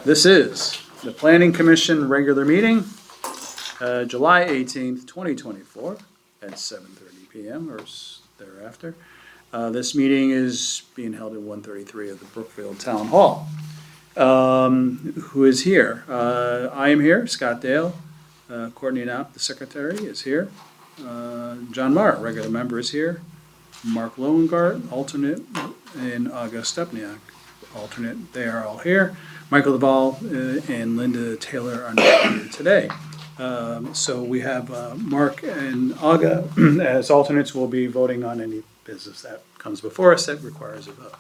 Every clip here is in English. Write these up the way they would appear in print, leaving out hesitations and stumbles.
This is the Planning Commission regular meeting, July 18th, 2024, at 7:30 PM or thereafter. This meeting is being held at 133 of the Brookfield Town Hall. Who is here? I am here, Scott Dale. Courtney Knapp, the secretary, is here. John Marr, regular member, is here. Mark Loengart, alternate, and August Stepniak, alternate. They are all here. Michael Duvall and Linda Taylor are not here today. So we have Mark and Aga as alternates. Will be voting on any business that comes before us that requires a vote.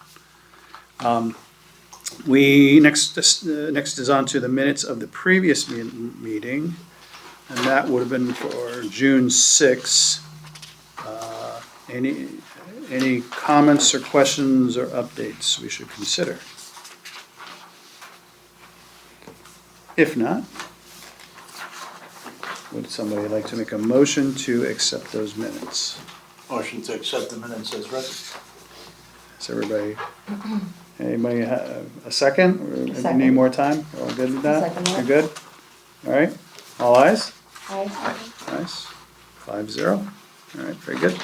We next is on to the minutes of the previous meeting, and that would have been for June 6. Any comments or questions or updates we should consider? If not, would somebody like to make a motion to accept those minutes? Motion to accept the minutes as read. Is everybody, anybody have a second? Or Second. Need more time? All good with that? Second, yeah. You're good? All right, all ayes? Aye. Nice, 5-0. All right, very good.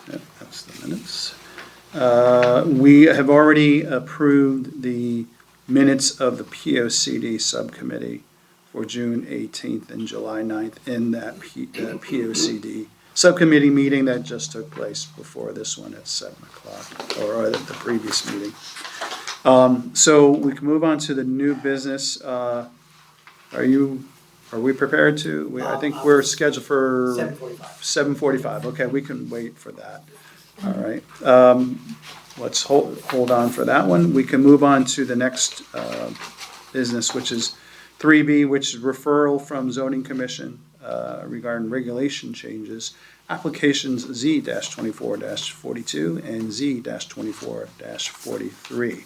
Yep, that's the minutes. We have already approved the minutes of the POCD subcommittee for June 18th and July 9th in that POCD subcommittee meeting that just took place before this one at 7 o'clock, or the previous meeting. So we can move on to the new business. Are we prepared to? I think we're scheduled for 7:45. Okay, we can wait for that. All right. Let's hold on for that one. We can move on to the next business, which is 3B, which is referral from zoning commission regarding regulation changes, applications Z-24-42 and Z-24-43.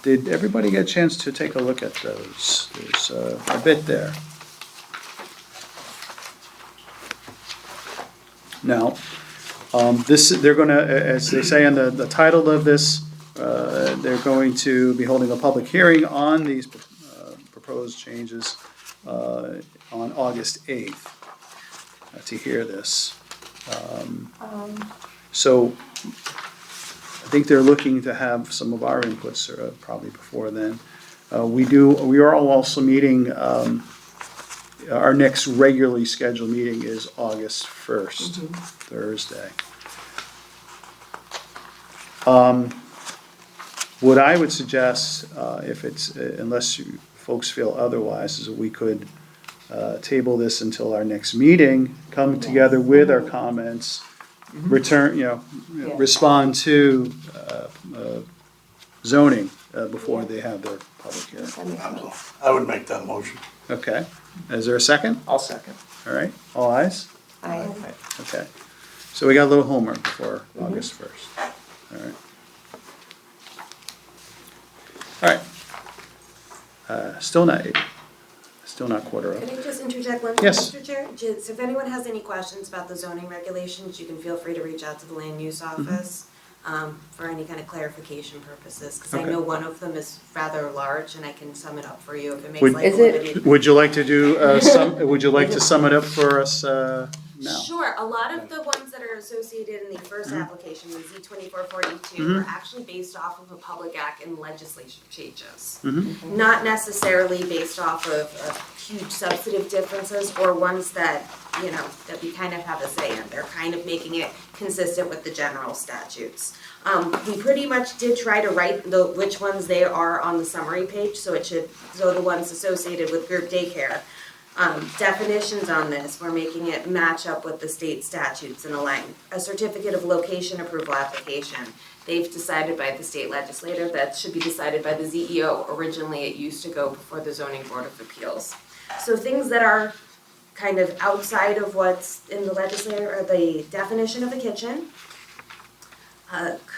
Did everybody get a chance to take a look at those? There's a bit there. Now, they're going to, as they say in the title of this, they're going to be holding a public hearing on these proposed changes on August 8th to hear this. So I think they're looking to have some of our inputs probably before then. We are also meeting, our next regularly scheduled meeting is August 1st, Thursday. What I would suggest, if it's, unless you folks feel otherwise, is that we could table this until our next meeting, come together with our comments, return, respond to zoning before they have their public hearing. I would make that motion. Okay, is there a second? I'll second. All right, all ayes? Aye. Okay, so we got a little homework before August 1st. All right. All right. Still not quarter up. Can I just interject one thing, Yes. Mr. Chair? Just, if anyone has any questions about the zoning regulations, you can feel free to reach out to the land use office for any kind of clarification purposes, because I Okay. know one of them is rather large, and I can sum it up for you if it makes Would- life Is a little it- bit easier. Would you like to do would you like to sum it up for us now? Sure, a lot of the ones that are associated in the first application, the Z-2442, were actually based off of a public act and legislation changes. Not necessarily based off of huge substantive differences or ones that, that we kind of have a say in. They're kind of making it consistent with the general statutes. We pretty much did try to write which ones they are on the summary page, so the ones associated with group daycare. Definitions on this, we're making it match up with the state statutes and a certificate of location approval application. They've decided by the state legislature that should be decided by the ZEO. Originally, it used to go before the Zoning Board of Appeals. So things that are kind of outside of what's in the legislature are the definition of a kitchen,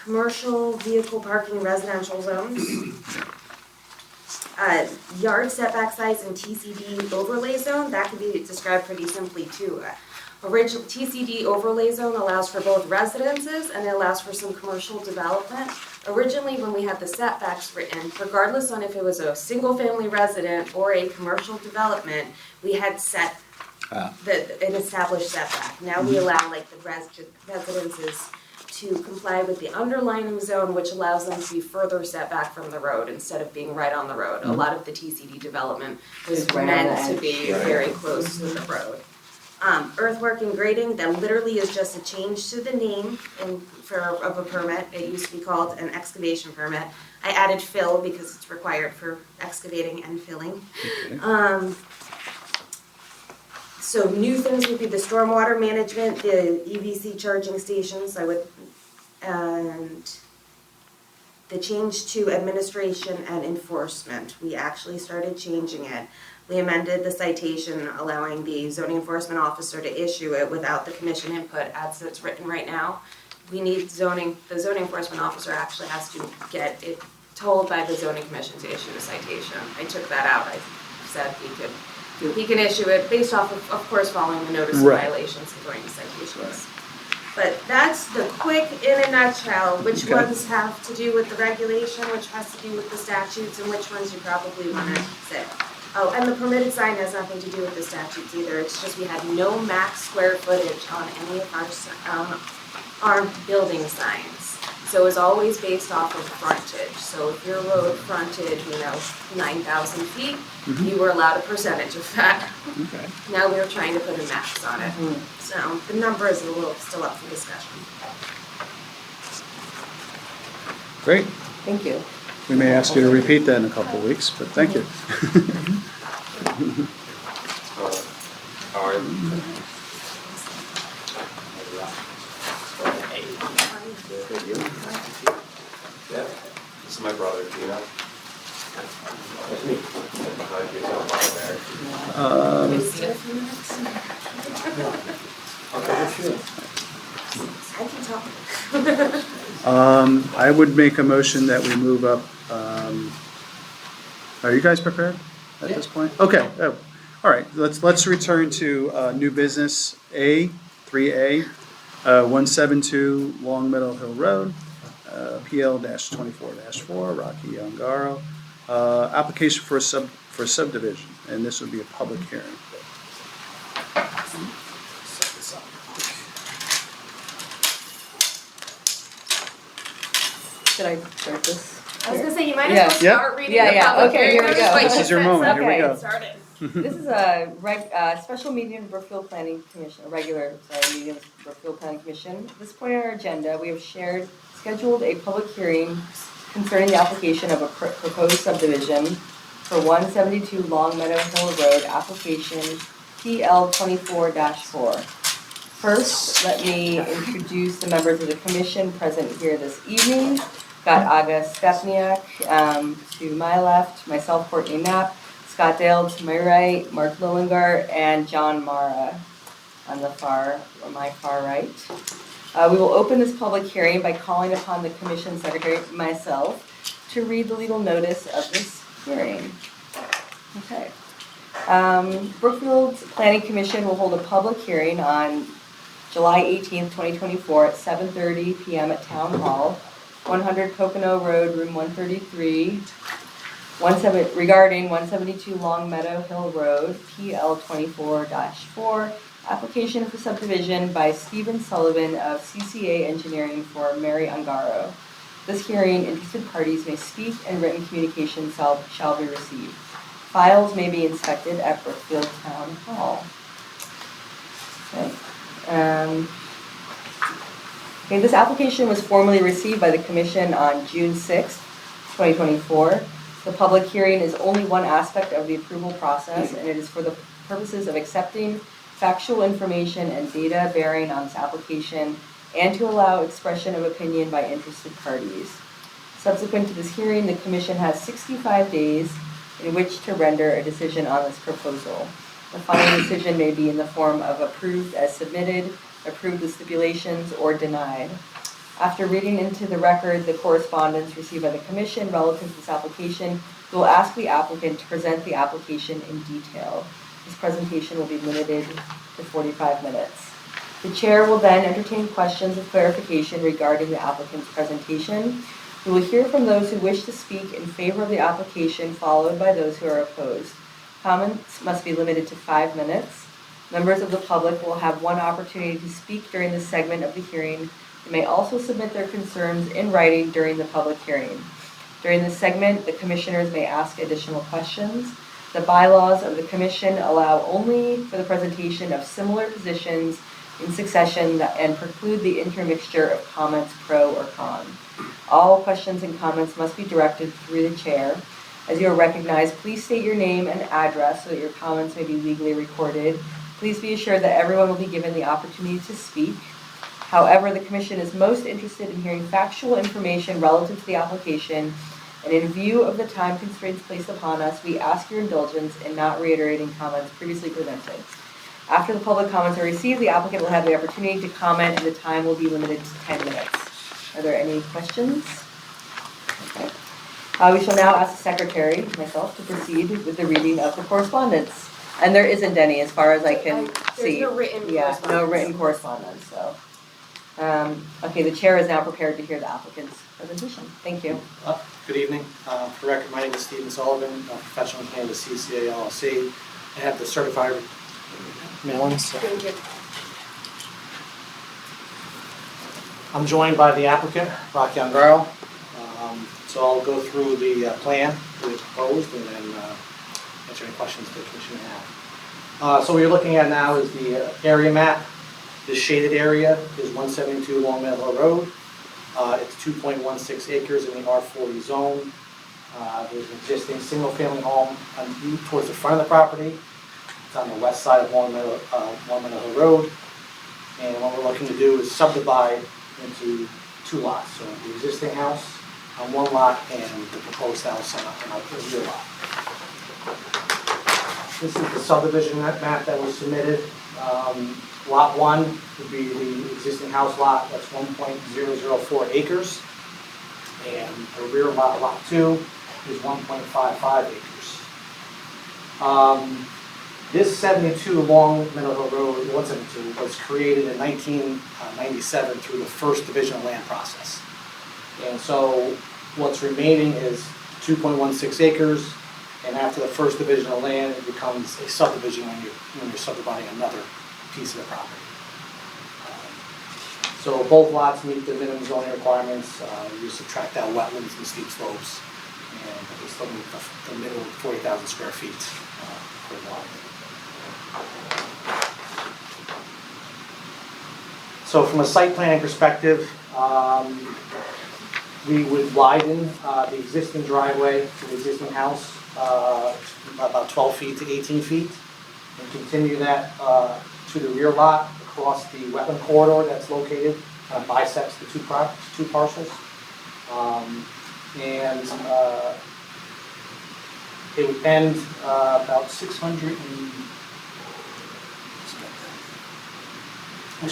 commercial vehicle parking residential zones, yard setback size and TCD overlay zone, that can be described pretty simply too. Original TCD overlay zone allows for both residences and it allows for some commercial development. Originally, when we had the setbacks written, regardless on if it was a single-family resident or a commercial development, we had set an established setback. Now we allow like the residences to comply with the underlining zone, which allows them to be further set back from the road instead of being right on the road. A lot of the TCD development was Is right on meant the to be edge. very close to the road. Earthwork and grading, that literally is just a change to the name of a permit. It used to be called an excavation permit. I added fill because it's required for excavating and filling. So new things would be the stormwater management, the EVC charging stations, and the change to administration and enforcement. We actually started changing it. We amended the citation, allowing the zoning enforcement officer to issue it without the commission input as it's written right now. We need the zoning enforcement officer actually has to get it told by the zoning commission to issue the citation. I took that out. I said he can issue it based off of course, following the notice of violations and going to citations. But that's the quick, in a nutshell, which ones have to do with the regulation, which has to do with the statutes, and which ones you probably want to say. Oh, and the permitted sign has nothing to do with the statutes either. It's just we had no max square footage on any of our building signs. So it was always based off of frontage. So if your road fronted, 9,000 feet, you were allowed a percentage of that. Okay. Now we're trying to put a max on it. So the number is still up for discussion. Great. Thank you. We may ask you to repeat that in a couple of weeks, but thank you. This is my brother, Gina. I can talk. I would make a motion that we move up. Are you guys prepared at this point? Okay. All right. Let's return to new business A, 3A, 172 Long Meadow Hill Road, PL-24-4, Rocky Ungaro. Application for subdivision, and this would be a public hearing. Should I start this? I was gonna say, you might Yeah. as well start reading the Yeah, public okay, hearing here we notice, go. like This you is your said, moment. Here we go. Started. This is a special meeting of Brookfield Planning Commission, meeting of Brookfield Planning Commission. At this point on our agenda, we have scheduled a public hearing concerning the application of a proposed subdivision for 172 Long Meadow Hill Road, application PL-24-4. First, let me introduce the members of the commission present here this evening. Got Aga Stepniak to my left, myself, Courtney Knapp, Scott Dale to my right, Mark Lillinger, and John Mara on my far right. We will open this public hearing by calling upon the commission secretary, myself, to read the legal notice of this hearing. Okay. Brookfield Planning Commission will hold a public hearing on July 18th, 2024 at 7:30 p.m. at Town Hall, 100 Pocono Road, room 133, regarding 172 Long Meadow Hill Road, PL-24-4, application for subdivision by Stephen Sullivan of CCA Engineering for Mary Ungaro. This hearing, interested parties may speak and written communication shall be received. Files may be inspected at Brookfield Town Hall. Okay, this application was formally received by the Commission on June 6th, 2024. The public hearing is only one aspect of the approval process, and it is for the purposes of accepting factual information and data bearing on this application and to allow expression of opinion by interested parties. Subsequent to this hearing, the Commission has 65 days in which to render a decision on this proposal. The final decision may be in the form of approved as submitted, approved with stipulations, or denied. After reading into the record the correspondence received by the Commission relative to this application, we will ask the applicant to present the application in detail. This presentation will be limited to 45 minutes. The chair will then entertain questions of clarification regarding the applicant's presentation. We will hear from those who wish to speak in favor of the application, followed by those who are opposed. Comments must be limited to 5 minutes. Members of the public will have one opportunity to speak during this segment of the hearing. They may also submit their concerns in writing during the public hearing. During this segment, the commissioners may ask additional questions. The bylaws of the commission allow only for the presentation of similar positions in succession and preclude the intermixture of comments pro or con. All questions and comments must be directed through the chair. As you are recognized, please state your name and address so that your comments may be legally recorded. Please be assured that everyone will be given the opportunity to speak. However, the commission is most interested in hearing factual information relative to the application, and in view of the time constraints placed upon us, we ask your indulgence in not reiterating comments previously presented. After the public comments are received, the applicant will have the opportunity to comment, and the time will be limited to 10 minutes. Are there any questions? Okay. We shall now ask the secretary, myself, to proceed with the reading of the correspondence. And there isn't any, as far as I can see. There's no written correspondence. No written correspondence, so. Okay, the chair is now prepared to hear the applicant's presentation. Thank you. Good evening. For the record, my name is Stephen Sullivan, a professional mechanic with CCA LLC. I have the certified mailings. Thank you. I'm joined by the applicant, Rocky Andraro. So I'll go through the plan that we proposed and then answer any questions the commission may have. So what you're looking at now is the area map. This shaded area is 172 Long Meadow Hill Road. It's 2.16 acres in the R40 zone. There's an existing single-family home towards the front of the property. It's on the west side of Long Meadow Hill Road. And what we're looking to do is subdivide into 2 lots. So the existing house on 1 lot and the proposed house on a rear lot. This is the subdivision map that was submitted. Lot 1 would be the existing house lot, that's 1.004 acres. And the rear lot, lot 2, is 1.55 acres. This 72 Long Meadow Hill Road, 172, was created in 1997 through the first division of land process. And so what's remaining is 2.16 acres, and after the first division of land, it becomes a subdivision when you're subdividing another piece of the property. So both lots meet the minimum zoning requirements. You subtract out wetlands and steep slopes, and they still meet the minimum 40,000 square feet per lot. So from a site planning perspective, we would widen the existing driveway to the existing house about 12 feet to 18 feet, and continue that to the rear lot across the wetland corridor that's located, bisects the two parcels. It would end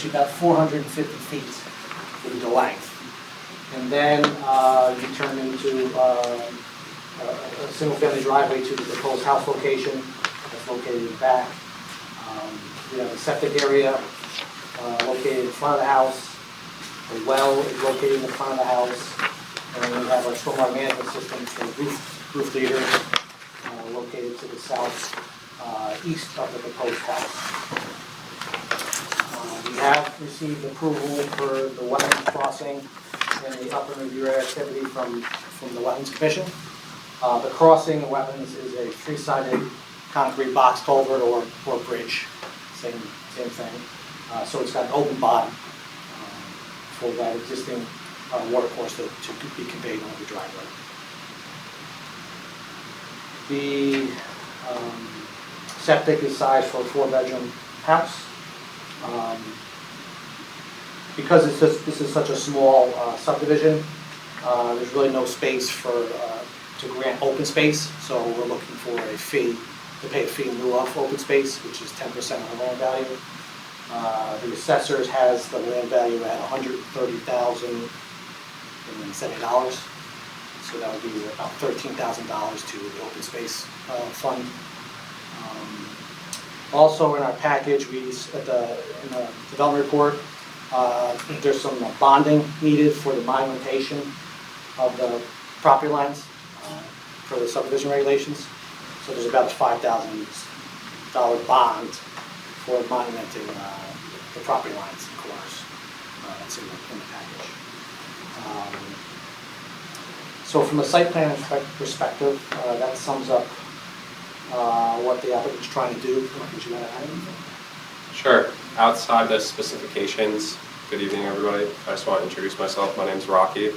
about 450 feet would be the length. And then you turn into a single-family driveway to the proposed house location that's located in the back. We have a septic area located in front of the house. The well is located in the front of the house. And then we have our stormwater management system for the roof leader located to the south east of the proposed house. We have received approval for the wetlands crossing and the upland review activity from the Wetlands Commission. The crossing of wetlands is a 3-sided concrete box culvert or bridge, same thing. So it's got an open bottom for that existing water course to be conveyed on the driveway. The septic is sized for a 4-bedroom house. Because this is such a small subdivision, there's really no space to grant open space, so we're looking for a fee, to pay a fee in lieu of open space, which is 10% of the land value. The assessors has the land value at $130,070, so that would be about $13,000 to the open space fund. Also in our package, in the development report, there's some bonding needed for the monumentation of the property lines for the subdivision regulations. So there's about a $5,000 bond for monumenting the property lines and corners. That's in the package. So from a site plan perspective, that sums up what the applicant's trying to do. Would you want to add anything? Sure. Outside the specifications, good evening, everybody. I just want to introduce myself. My name's Rocky.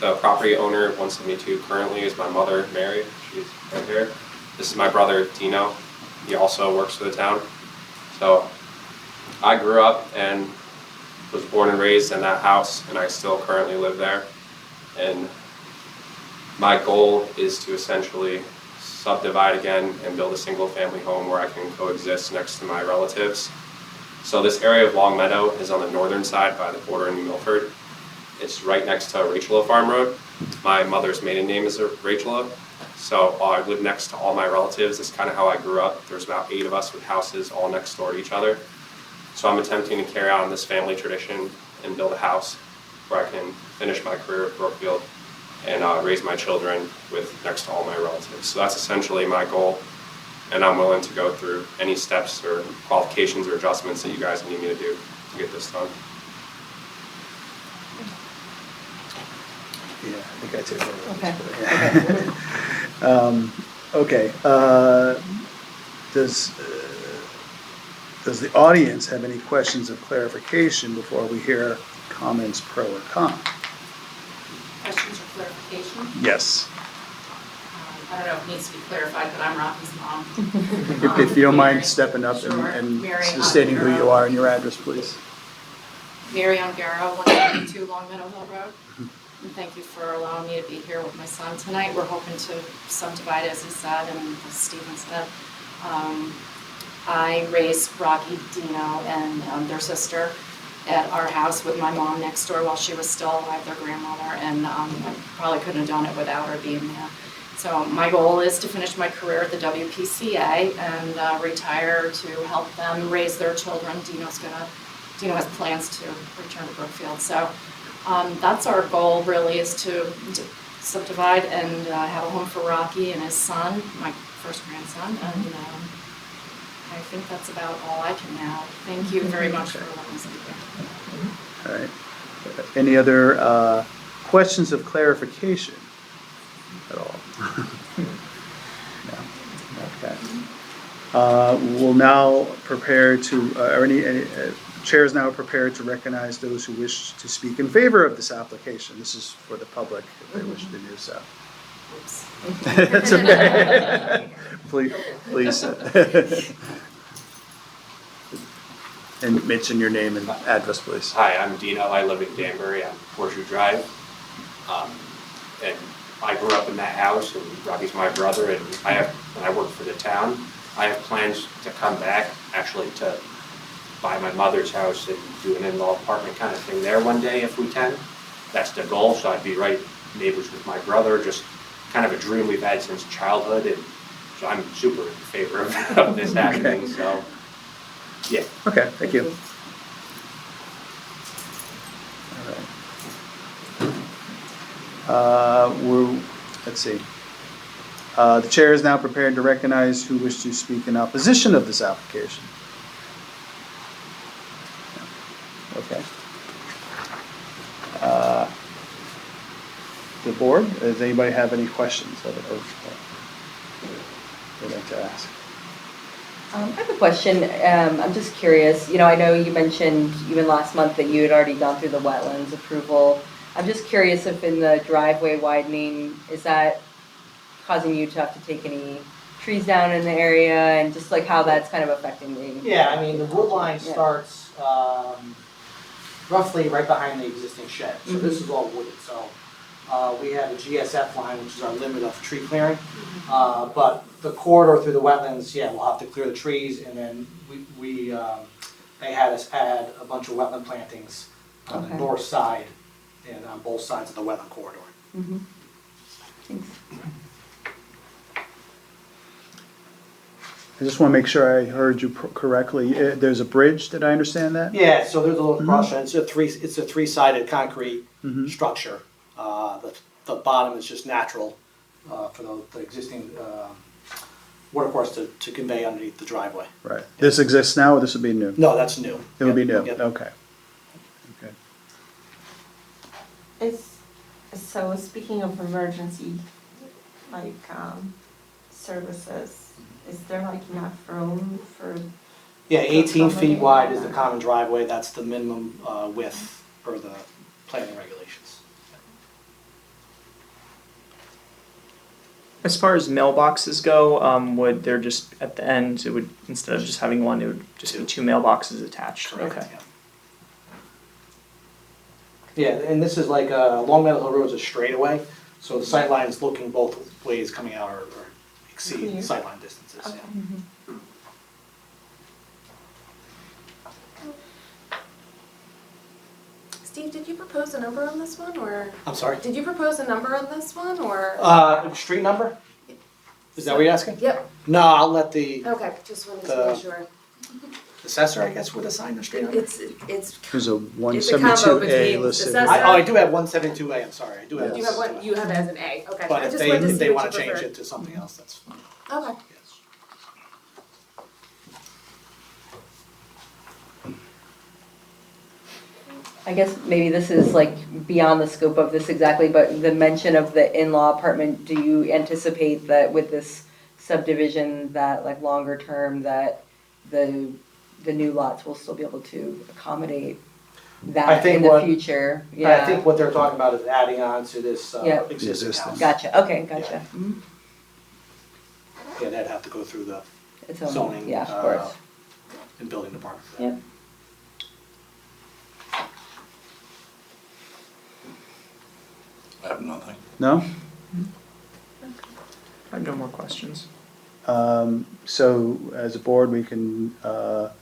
The property owner of 172 currently is my mother, Mary. She's right here. This is my brother, Dino. He also works for the town. So I grew up and was born and raised in that house, and I still currently live there. And my goal is to essentially subdivide again and build a single family home where I can coexist next to my relatives. So this area of Long Meadow is on the northern side by the border in New Milford. It's right next to Rachela Farm Road. My mother's maiden name is Rachela. So I live next to all my relatives. That's kind of how I grew up. There's about 8 of us with houses all next door to each other. So I'm attempting to carry on this family tradition and build a house where I can finish my career at Brookfield and raise my children with next to all my relatives. So that's essentially my goal, and I'm willing to go through any steps or qualifications or adjustments that you guys need me to do to get this done. Yeah, I think I took it. Okay. Okay, does the audience have any questions of clarification before we hear comments pro or con? Questions or clarification? Yes, I don't know if it needs to be clarified, but I'm Rocky's mom. if you don't mind stepping up Sure. and Mary stating who you Ongaro. are and your address, please. Mary Ongaro, 172 Long Meadow Hill Road. And thank you for allowing me to be here with my son tonight. We're hoping to subdivide, as he said, and as Stephen said. I raised Rocky, Dino, and their sister at our house with my mom next door while she was still alive, their grandmother, and I probably couldn't have done it without her being there. So my goal is to finish my career at the WPCA and retire to help them raise their children. Dino has plans to return to Brookfield. So that's our goal, really, is to subdivide and have a home for Rocky and his son, my first grandson, and I think that's about all I can now. Thank you very much for letting me speak here. All right. Any other questions of clarification at all? No. Okay. We'll now prepare to, Chair is now prepared to recognize those who wish to speak in favor of this application. This is for the public if they wish to do so. Oops. That's okay. Please. And mention your name and address, please. Hi, I'm Dino. I live in Danbury on Horseshoe Drive. And I grew up in that house, and Rocky's my brother, and when I work for the town, I have plans to come back, actually to buy my mother's house and do an in-law apartment kind of thing there one day if we can. That's the goal, so I'd be right neighbors with my brother, just kind of a dream we've had since childhood, and so I'm super in favor of this happening, Okay. so, yeah. Okay, thank you. All right. Let's see. The chair is now prepared to recognize who wish to speak in opposition of this application. Okay. The board, does anybody have any questions they'd like to ask? I have a question. I'm just curious. I know you mentioned even last month that you had already gone through the wetlands approval. I'm just curious if in the driveway widening, is that causing you to have to take any trees down in the area, and just like how that's kind of affecting the... Yeah, I mean, the wood line Yeah. starts roughly right behind the existing shed. So this is all wooded. So we have a GSF line, which is our limit of tree clearing. But the corridor through the wetlands, yeah, we'll have to clear the trees, and then they had us add a bunch of wetland plantings on the Okay. north side and on both sides of the wetland corridor. Thanks. I just want to make sure I heard you correctly. There's a bridge, did I understand that? Yeah, so there's a little cross, it's a three-sided concrete structure. The bottom is just natural for the existing water course to convey underneath the driveway. Right. This exists now, or this would be new? No, that's new. It would be new, Yep. okay. Okay. So speaking of emergency, like, services, is there like enough room for, Yeah, 18 feet accommodate wide is the that? common driveway, that's the minimum width per the planning regulations. As far as mailboxes go, would there just, at the end, it would, instead of just having one, it would just be two mailboxes attached? Correct, Okay. yeah. Yeah, and this is like, Long Meadow Hill Road is a straightaway, so the sight lines looking both ways coming out or exceed Clear. sightline distances, okay. yeah. Steve, did you propose a number on this one, or I'm sorry? did you propose a number on this one, or? Street number? Is that what you're asking? Yep, No, I'll let the okay, just wanted to make sure. assessor, I guess, would assign the street number. It's, There's a It's a combo 172A between listed. assessor- I do have 172A, I'm sorry, I do have. you have one, you have it as an A, okay. But I if just wanted to if see they what wanna you change preferred. it to something else, that's fine, Okay. yes. I guess maybe this is like beyond the scope of this exactly, but the mention of the in-law apartment, do you anticipate that with this subdivision, that like longer term, that the new lots will still be able to accommodate I that think in the what- future? I Yeah, think what they're talking about is adding on to this Yeah. existing Existing. house. gotcha, okay, gotcha. Mhm. Yeah, they'd have to go through the Its own- zoning, Yeah, of course. and building department for that. Yeah. I have nothing. No? I have no more questions. So as a board, we can, our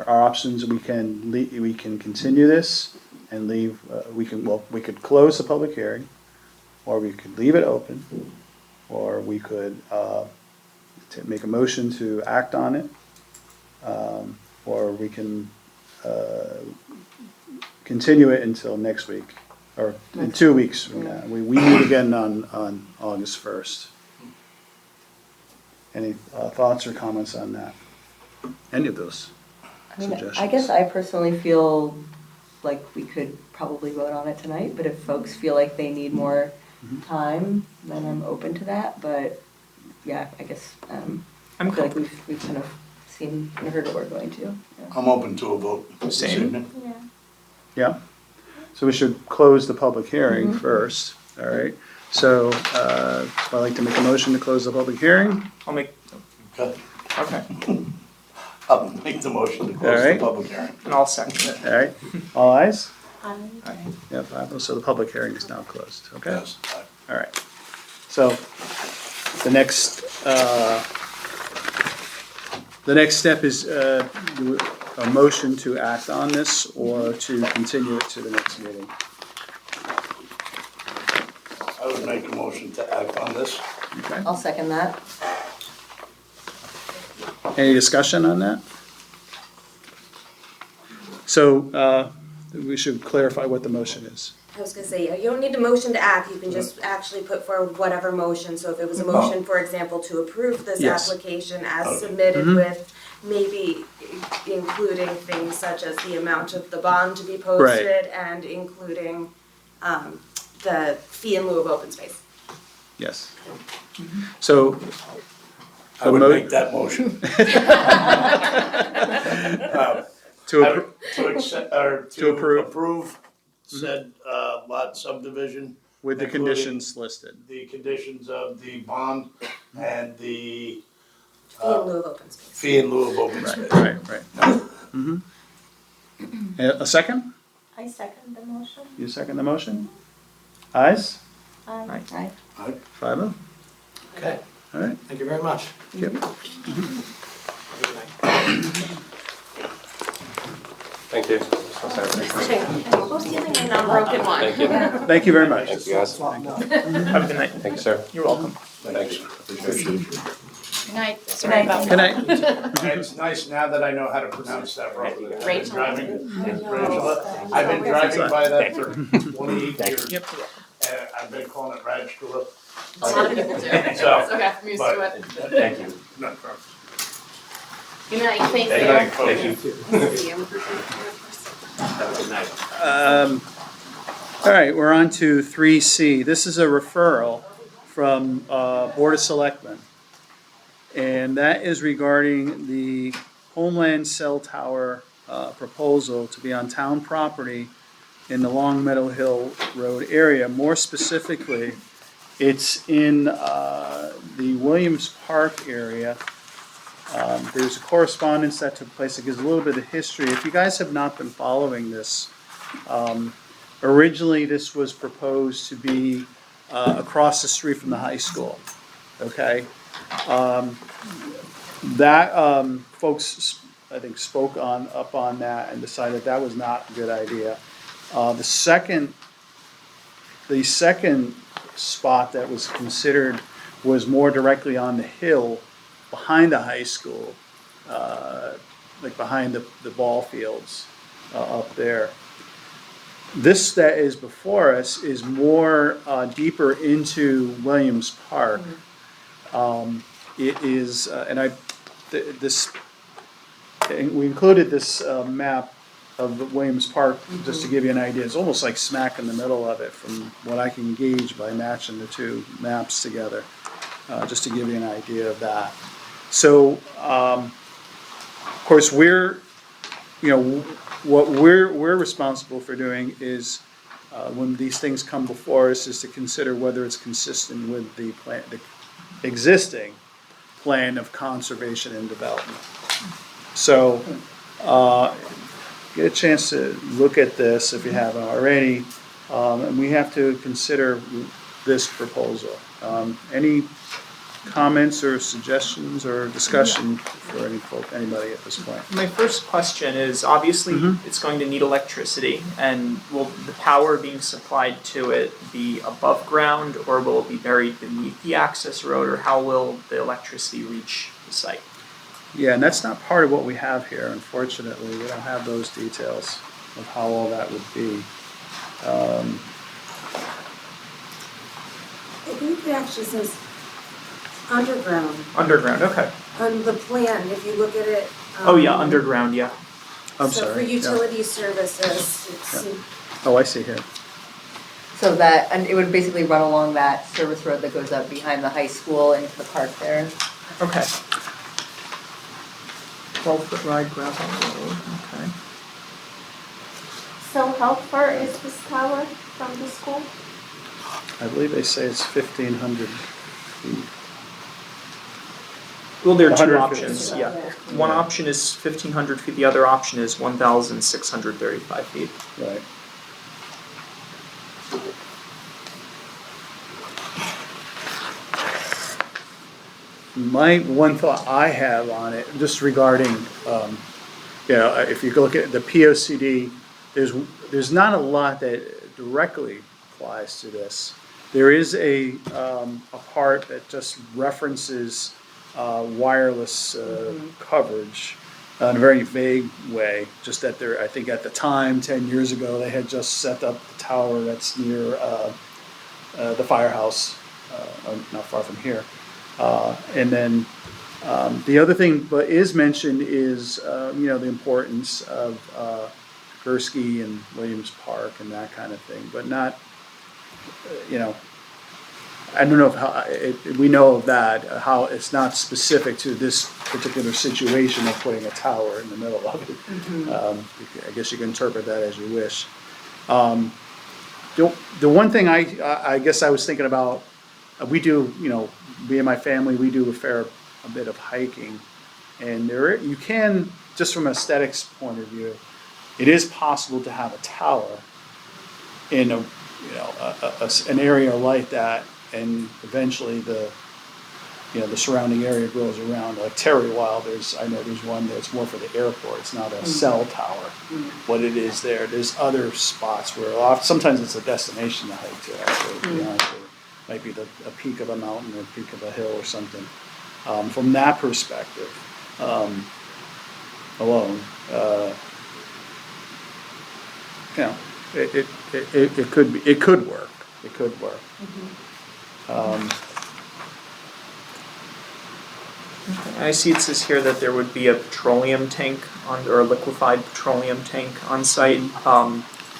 options, we can continue this and leave, we could close the public hearing, or we could leave it open, or we could make a motion to act on it, or we can continue it until next week, or in 2 weeks from now. We meet again on August 1st. Any thoughts or comments on that? Any of those I mean, suggestions? I guess I personally feel like we could probably vote on it tonight, but if folks feel like they need more time, then I'm open to that, but yeah, I guess, I I'm feel like we've kind of seen and heard what we're going to. Yeah. I'm open to a vote this Same. evening. Yeah. Yeah, so we should close the public hearing first, all right? So, I'd like to make a motion to close the public hearing. I'll make, Okay. okay, I'll make the motion to close the Alright. public hearing. and I'll second it. All right, all ayes? I- Yeah, 5, so the public hearing is now closed, okay? Yes. All right, so the next step is a motion to act on this or to continue it to the next meeting. I would make a motion to act on this. Okay, I'll second that. any discussion on that? So we should clarify what the motion is. I was gonna say, you don't need a motion to act, you can just actually put forward whatever motion, so if it was a motion, for example, to approve this Yes. application as submitted with maybe including things such as the amount of the bond to be posted and including, the fee in lieu of open space. Yes. So. I would mo- make that motion. To I appro- would- To accept, or To to approve. approve said lot subdivision. with the including conditions listed. The conditions of the bond and the Fee in lieu of open space. fee in lieu of open Right, space. right. Mm-hmm. A second? I second the motion. You second the motion? Ayes? I- Aye. 5-0, Okay, all right. thank you very much. Yep. Have a good night. Thank you. Most using an unbroken one. Thank you. Thank you very much. Thank you, guys. Have a good night. Thank you, sir. You're welcome. Thanks. Appreciate it. Night, sorry about Good that. night. It's nice now that I know how to pronounce that road. I've been Rachel. driving- Rachel. I've been driving by that for 28 years. Yep. And I've been calling it Radstula. A lot of people do. It's So, okay, I'm used to it. Thank you. No problem. Good night, thank Good you. night, Thank folks. you. Have a good night. All right, we're on to 3C. This is a referral from Board of Selectmen. And that is regarding the Homeland Cell Tower proposal to be on town property in the Long Meadow Hill Road area. More specifically, it's in the Williams Park area. There's a correspondence that took place that gives a little bit of history. If you guys have not been following this, originally this was proposed to be across the street from the high school, okay? Folks, I think, spoke up on that and decided that was not a good idea. The second spot that was considered was more directly on the hill behind the high school, like behind the ball fields up there. This that is before us is more deeper into Williams Park. It is, we included this map of Williams Park just to give you an idea. It's almost like smack in the middle of it from what I can gauge by matching the two maps together, just to give you an idea of that. So, of course, what we're responsible for doing is, when these things come before us, is to consider whether it's consistent with the existing plan of conservation and development. So, get a chance to look at this if you haven't already, and we have to consider this proposal. Any comments or suggestions or discussion for anybody at this point? My first question is, obviously, it's going to need electricity, and will the power being supplied to it be above ground, or will it be buried beneath the access road, or how will the electricity reach the site? Yeah, and that's not part of what we have here, unfortunately. We don't have those details of how all that would be. I think it actually says underground Underground, okay. on the plan, if you look at it. Oh yeah, underground, yeah. I'm So for sorry. yeah. utility services, it's, Oh, I see here. So that, and it would basically run along that service road that goes up behind the high school into the park there. Okay. 12-foot wide gravel road, okay. So how far is this tower from the school? I believe they say it's 1,500 feet. Well, there are two 150. options, yeah. One option is 1,500 feet, the other option is 1,635 feet. Right. One thought I have on it, just regarding, if you look at the POCD, there's not a lot that directly applies to this. There is a part that just references wireless coverage in a very vague way, just that I think at the time, 10 years ago, they had just set up the tower that's near the firehouse, not far from here. And then the other thing but is mentioned is, the importance of Gursky and Williams Park and that kind of thing, but not, I don't know if we know of that, how it's not specific to this particular situation of putting a tower in the middle of it. I guess you can interpret that as you wish. The one thing I guess I was thinking about, we do, me and my family, we do a bit of hiking, and you can, just from an aesthetics point of view, it is possible to have a tower in an area like that, and eventually the surrounding area grows around. Like Terry Wild, I know there's one that's more for the airport. It's not a cell tower, but it is there. There's other spots where sometimes it's a destination to hike to. Actually, to be honest with you. Might be a peak of a mountain or a peak of a hill or something. From that perspective, alone, you know, it could be, it could work, it could work. I see it says here that there would be a petroleum tank on, or a liquefied petroleum tank on site.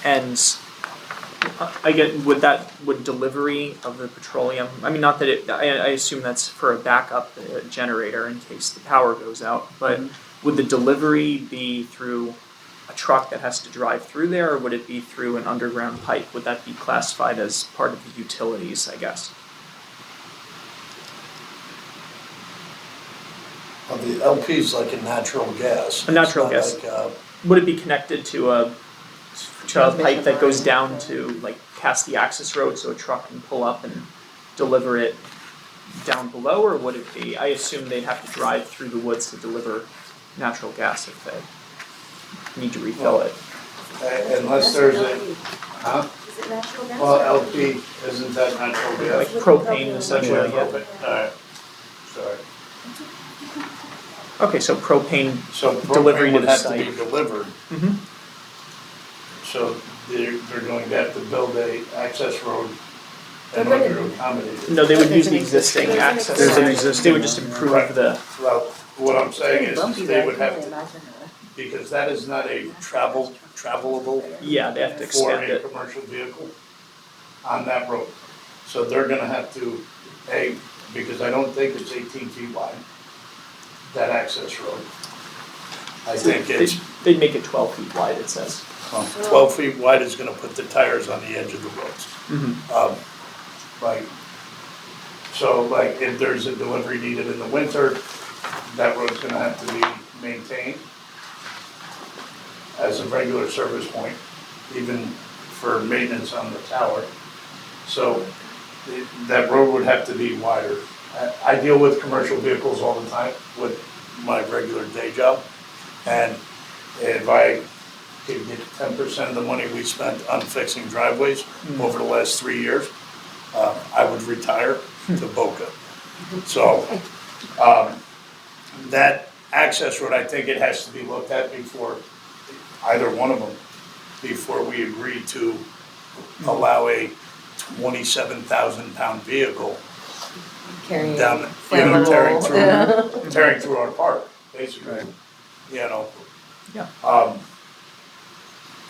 And I get, would delivery of the petroleum, I mean, not that it, I assume that's for a backup generator in case the power goes out, but would the delivery be through a truck that has to drive through there, or would it be through an underground pipe? Would that be classified as part of the utilities, I guess? Well, the LP's like a natural gas. A natural It's gas. not like, Would it be connected to a pipe that goes down to like past the access road so a truck can pull up and deliver it down below, or would it be, I assume they'd have to drive through the woods to deliver natural gas if they need to refill it. unless there's a, huh? Is it natural gas? Well, LP, isn't that natural Like gas? propane essentially, yeah. Alright, sorry. Okay, so propane, So Delivery propane to would the have to site. be delivered, mhm. so they're going to have to build a access road in They're order gonna- to accommodate it. No, they would There's use an the existing existing- access. There's an road. existing They would just one. improve Right. the, Well, what I'm saying is Bumpy they there, would I have can to, only imagine that. because that is not a travelable yeah, they have to for expand a it. commercial vehicle on that road. So they're gonna have to, because I don't think it's 18 feet wide, that access road. I think it's, They'd make it 12 feet wide, it says. 12 feet wide is gonna put the tires on the edge of the roads. Mhm. Like, so like if there's a delivery needed in the winter, that road's gonna have to be maintained as a regular service point, even for maintenance on the tower. So that road would have to be wider. I deal with commercial vehicles all the time with my regular day job. And if I could get 10% of the money we spent on fixing driveways over the last 3 years, I would retire to Boca. So, that access road, I think it has to be looked at before, either one of them, before we agree to allow a 27,000-pound vehicle Carrying down, you know, flammable. tearing through our park, basically. Right. You know? Yeah.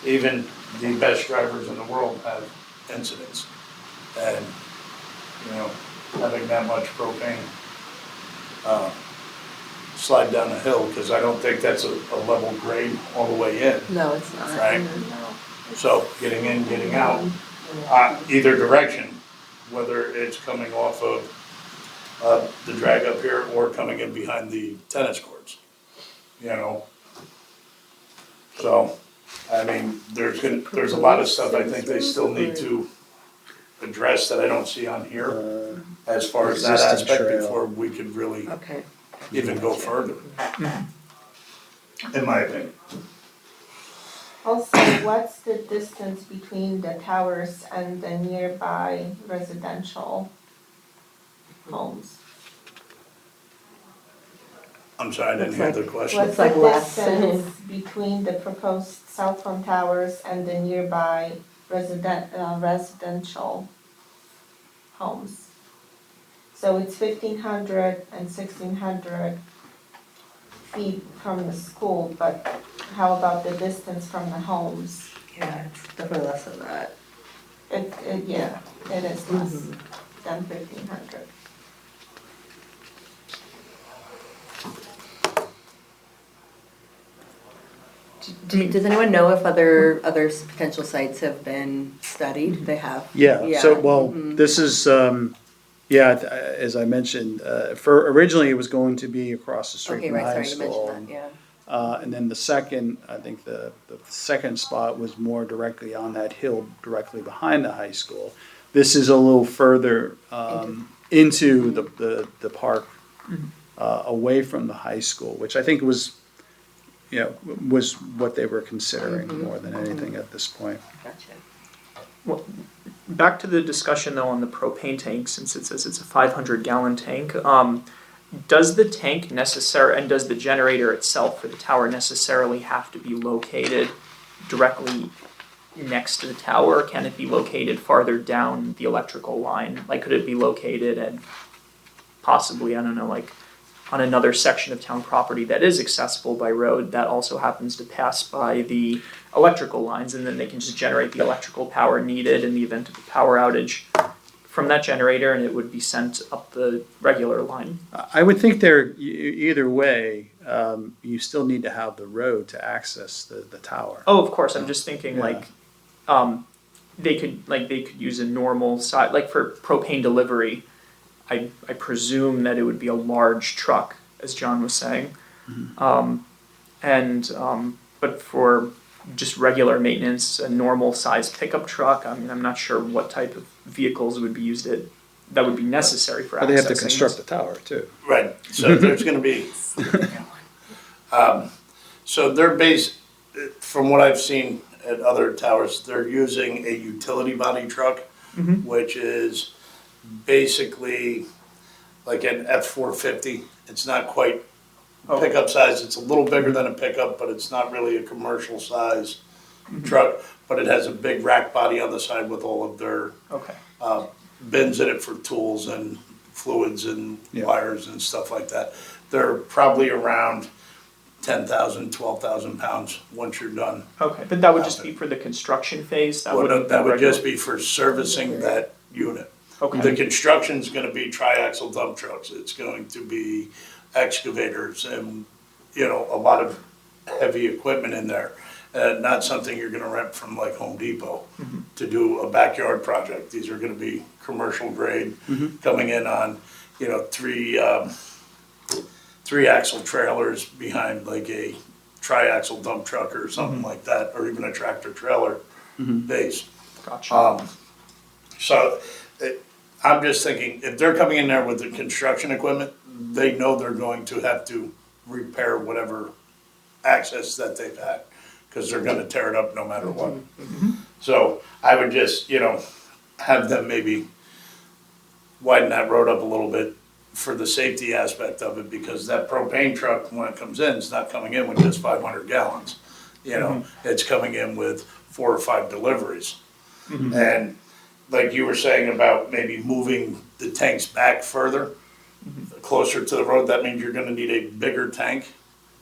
Even the best drivers in the world have incidents. And, you know, having that much propane, slide down a hill, because I don't think that's a level grade all the way in. No, it's not. Right. No. So getting in, getting out, either direction, whether it's coming off of the drag up here or coming in behind the tennis courts, you know? So, I mean, there's a lot of stuff I think they still need to address that I don't see on here as far as that Existing aspect trail. before we could really Okay. even go further, in my opinion. Also, what's the distance between the towers and the nearby residential homes? I'm sorry, I didn't hear the question. What's like the less. distance between the proposed cell phone towers and the nearby residential homes? So it's 1,500 and 1,600 feet from the school, but how about the distance from the homes? Yeah, it's definitely less than that. Yeah, it is less than 1,500. Does anyone know if other potential sites have been studied? They have. Yeah, so, well, Mhm. this is, as I mentioned, originally it was going to be across the street Okay, from the right, high sorry, you school. mentioned that, yeah. And then the second, I think the second spot was more directly on that hill, directly behind the high school. This is a little further into the park, away from the high school, which I think was what they were considering more than anything at this point. Gotcha. Back to the discussion though on the propane tank, since it says it's a 500-gallon tank. does the tank and does the generator itself for the tower necessarily have to be located directly next to the tower? Or can it be located farther down the electrical line? Like, could it be located at possibly, I don't know, like on another section of town property that is accessible by road that also happens to pass by the electrical lines, and then they can just generate the electrical power needed in the event of a power outage from that generator, and it would be sent up the regular line. I would think either way, you still need to have the road to access the tower. Oh, of course, I'm just thinking Yeah. they could use a normal size, like for propane delivery. I presume that it would be a large truck, as John was saying. But for just regular maintenance, a normal size pickup truck, I mean, I'm not sure what type of vehicles would be used that would be necessary for accessing. But they have to construct the tower too. Right, so there's gonna be, so they're based, from what I've seen at other towers, they're using a utility body truck, which is basically like an F-450. It's not quite pickup size, it's a little bigger than a pickup, but it's not really a commercial size truck. But it has a big rack body on the side with all of their bins in it for tools and fluids and wires and stuff like that. They're probably around 10,000, 12,000 pounds once you're done. Okay, but that would just be for the construction phase? That Would just be for servicing that unit. Okay. The construction's gonna be triaxle dump trucks, it's going to be excavators and, a lot of heavy equipment in there. Not something you're gonna rent from like Home Depot to do a backyard project. These are gonna be commercial grade, coming in on, three axle trailers behind like a triaxle dump truck or something like that, or even a tractor trailer base. Gotcha. I'm just thinking, if they're coming in there with the construction equipment, they know they're going to have to repair whatever access that they've had, because they're gonna tear it up no matter what. So I would just, have them maybe widen that road up a little bit for the safety aspect of it, because that propane truck, when it comes in, it's not coming in with just 500 gallons. It's coming in with 4 or 5 deliveries. And like you were saying about maybe moving the tanks back further, closer to the road, that means you're gonna need a bigger tank,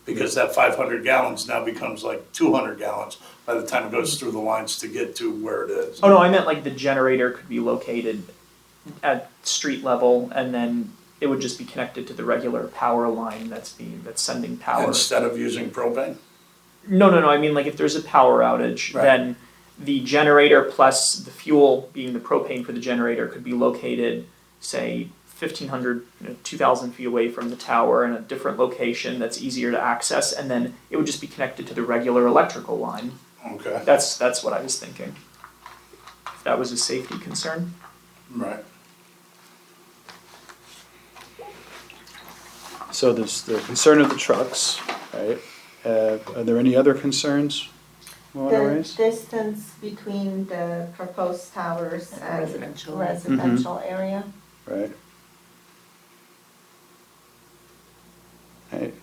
because that 500 gallons now becomes like 200 gallons by the time it goes through the lines to get to where it is. Oh no, I meant like the generator could be located at street level, and then it would just be connected to the regular power line that's sending power. Instead of using propane? No, I mean, like, if there's a power outage, Right. then the generator plus the fuel, being the propane for the generator, could be located, say, 1,500, 2,000 feet away from the tower in a different location that's easier to access, and then it would just be connected to the regular electrical line. Okay, That's what I was thinking. If that was a safety concern. right. So there's the concern of the trucks, right? Are there any other concerns we want to The raise? distance between the proposed towers and Residential. residential area. Right. Right.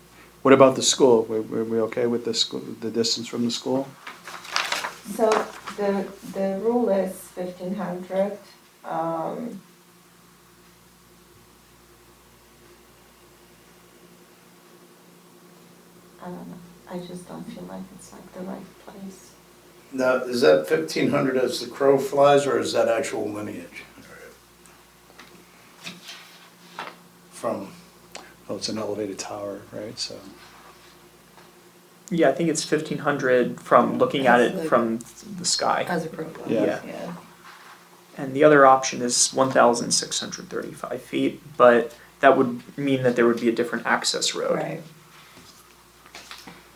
What about the school? Were we okay with the school, the distance from the school? So the rule is 1,500. I don't know, I just don't feel like it's like the right place. Now, is that 1,500 as the crow flies, or is that actual lineage? From, Well, it's an elevated tower, right? So, Yeah, I think it's 1,500 from looking at it from the sky. As a profile. Yeah. And the other option is 1,635 feet, but that would mean that there would be a different access road. Right.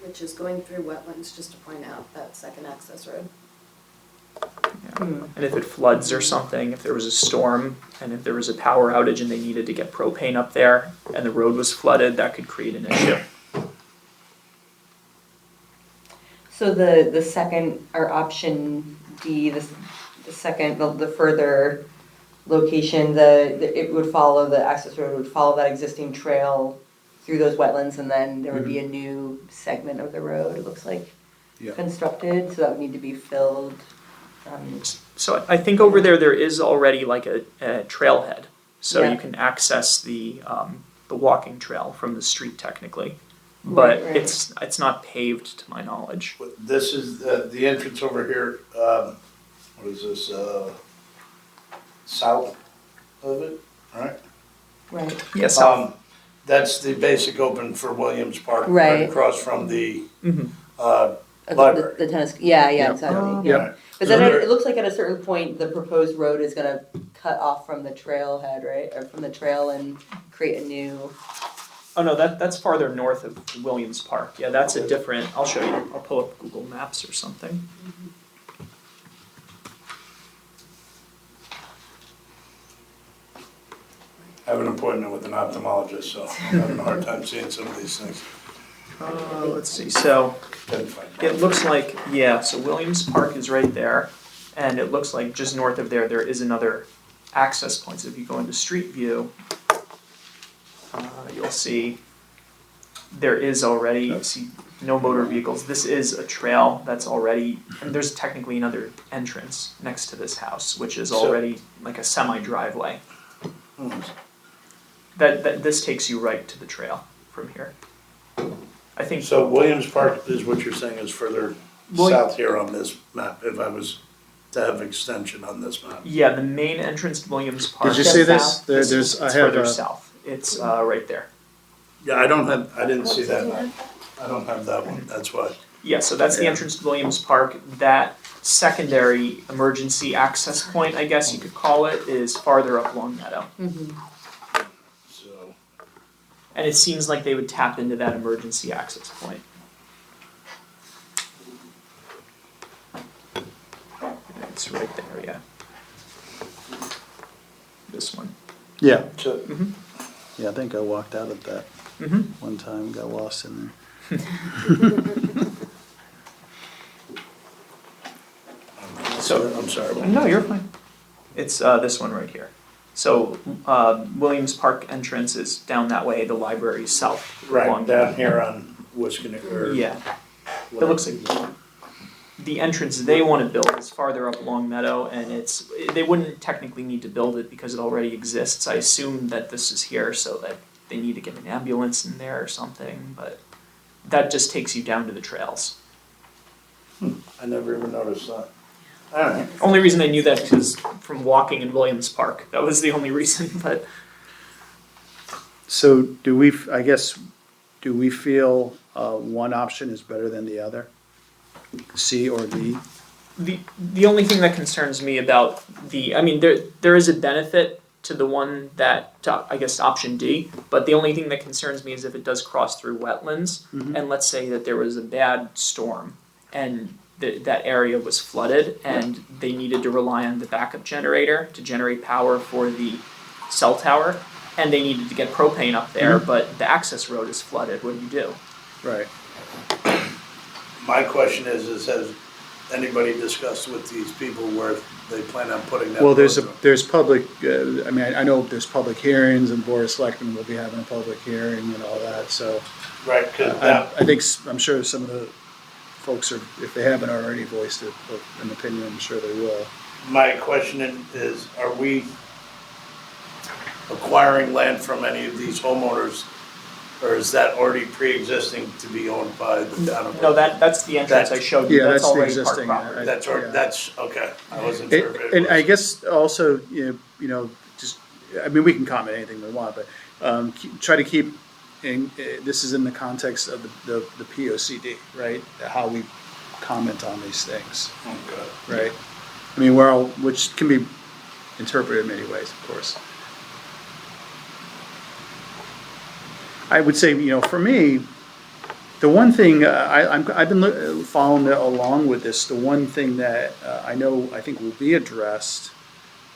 Which is going through wetlands, just to point out, that second access road. And if it floods or something, if there was a storm, and if there was a power outage and they needed to get propane up there, and the road was flooded, that could create an issue. So the second, or option D, the second, the further location, it would follow, the access road would follow that existing trail through those wetlands, and then there would be a new segment of the road, it looks like, Yeah. constructed, so that would need to be filled. So I think over there is already like a trailhead, so Yeah. you can access the walking trail from the street technically, Right, but right. it's not paved to my knowledge. This is the entrance over here, what is this, south of it, right? Yes. Right, That's the basic open for Williams Park, Right. right across from the, Mhm. library. the tennis, yeah, Yep. exactly, Yep. yeah. But then it looks like at a certain point, the proposed road is gonna cut off from the trailhead, right, or from the trail and create a new. Oh no, that's farther north of Williams Park. Yeah, that's a different. I'll show you. I'll pull up Google Maps or something. I have an appointment with an ophthalmologist, so I'm having a hard time seeing some of these things. Let's see. So Couldn't find it looks like, yeah, so Williams Park is right there, and it looks like just north of there is another access point. So if you go into Street View, you'll see there is already, you see no motor vehicles. This is a trail that's already, and there's technically another entrance next to this house, which is So- already like a semi-driveway. Hmm. That this takes you right to the trail from here. I think So Williams Park is what you're saying is further Well, south here on this map, if I was to have extension on this map. Yeah, the main entrance to Williams Park. Did you Just see this? south. There's, I It's have further south. It's right there. Yeah, I didn't see that map. I don't have that one, that's why. Yeah, so that's the Yeah. entrance to Williams Park. That secondary emergency access point, I guess you could call it, is farther up Long Meadow. So, And it seems like they would tap into that emergency access point. It's right there, yeah. This one. Yeah, so yeah, I think I walked out of that Mm-hmm. one time, got lost in there. I'm sorry. No, you're fine. It's this one right here. So Williams Park entrance is down that way. The library is south. Right, along down here on Wisconsin, or. Yeah, it looks like the entrance they want to build is farther up Long Meadow, and they wouldn't technically need to build it because it already exists. I assume that this is here so that they need to get an ambulance in there or something, but that just takes you down to the trails. I never even noticed that. Alright, Only reason I knew that because from walking in Williams Park. That was the only reason, but So do we, I guess, do we feel one option is better than the other? C or D? the only thing that concerns me about I mean, there is a benefit to the one I guess option D, but the only thing that concerns me is if it does cross through wetlands, and let's say that there was a bad storm and that area was flooded and they needed to rely on the backup generator to generate power for the cell tower, and they needed to get propane up there, but the access road is flooded. What do you do? Right. my question is has anybody discussed with these people where they plan on putting that? Well, there's road? there's public, I mean, I know there's public hearings and Board of Selectmen will be having a public hearing and all that, so. Right, cause that, I think, I'm sure some of the folks are, if they haven't already voiced an opinion, I'm sure they will. my question is, are we acquiring land from any of these homeowners? Or is that already pre-existing to be owned by the town of? No, that's the entrance I showed you. Yeah, that's the already park existing, property. That's, yeah. that's, okay, I wasn't sure if it was. And I guess also, you know, just, I mean, we can comment anything we want, but try to keep, this is in the context of the POCD, right? How we comment on these things, Okay. right? I mean, which can be interpreted in many ways, of course. I would say, you know, for me, the one thing I've been following along with this. The one thing that I think will be addressed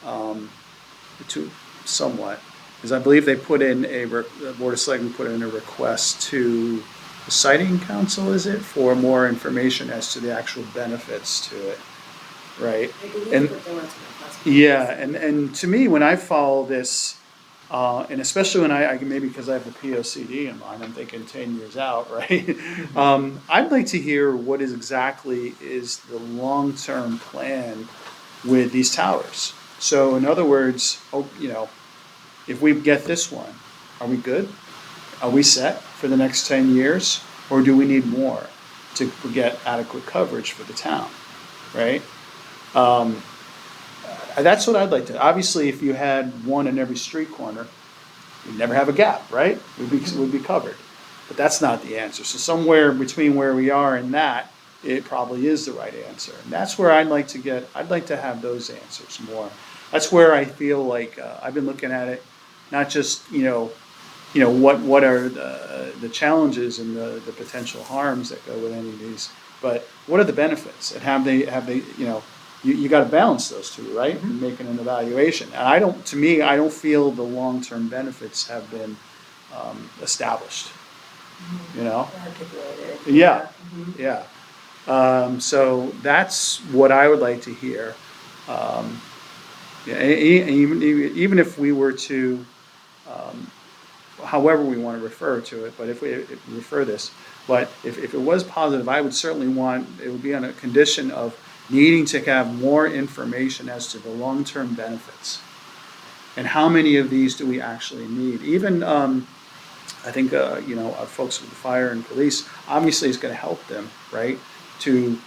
to somewhat is I believe they put in the Board of Selectmen put in a request to the Siting Council, is it, for more information as to the actual benefits to it. right? I believe And- that they went to the press. Yeah, and to me, when I follow this, and especially when I maybe because I have the POCD in mind, I'm thinking 10 years out, right? I'd like to hear what is exactly is the long-term plan with these towers. So in other words, if we get this one, are we good? Are we set for the next 10 years? Or do we need more to get adequate coverage for the town, right? That's what I'd like to, obviously, if you had one in every street corner, you'd never have a gap, right? We'd be covered. But that's not the answer. So somewhere between where we are and that, it probably is the right answer. And that's where I'd like to have those answers more. That's where I feel like, I've been looking at it, not just, what are the challenges and the potential harms that go with any of these, but what are the benefits? And have they, you gotta balance those two, right? In making an evaluation. And I don't feel the long-term benefits have been established, Articulated. Yeah. Mhm. Yeah. So that's what I would like to hear. Even if we were to, however we want to refer to it, but if we refer this, but if it was positive, I would certainly want, it would be on a condition of needing to have more information as to the long-term benefits. And how many of these do we actually need? Even, I think, our folks with the fire and police, obviously it's going to help them, right? To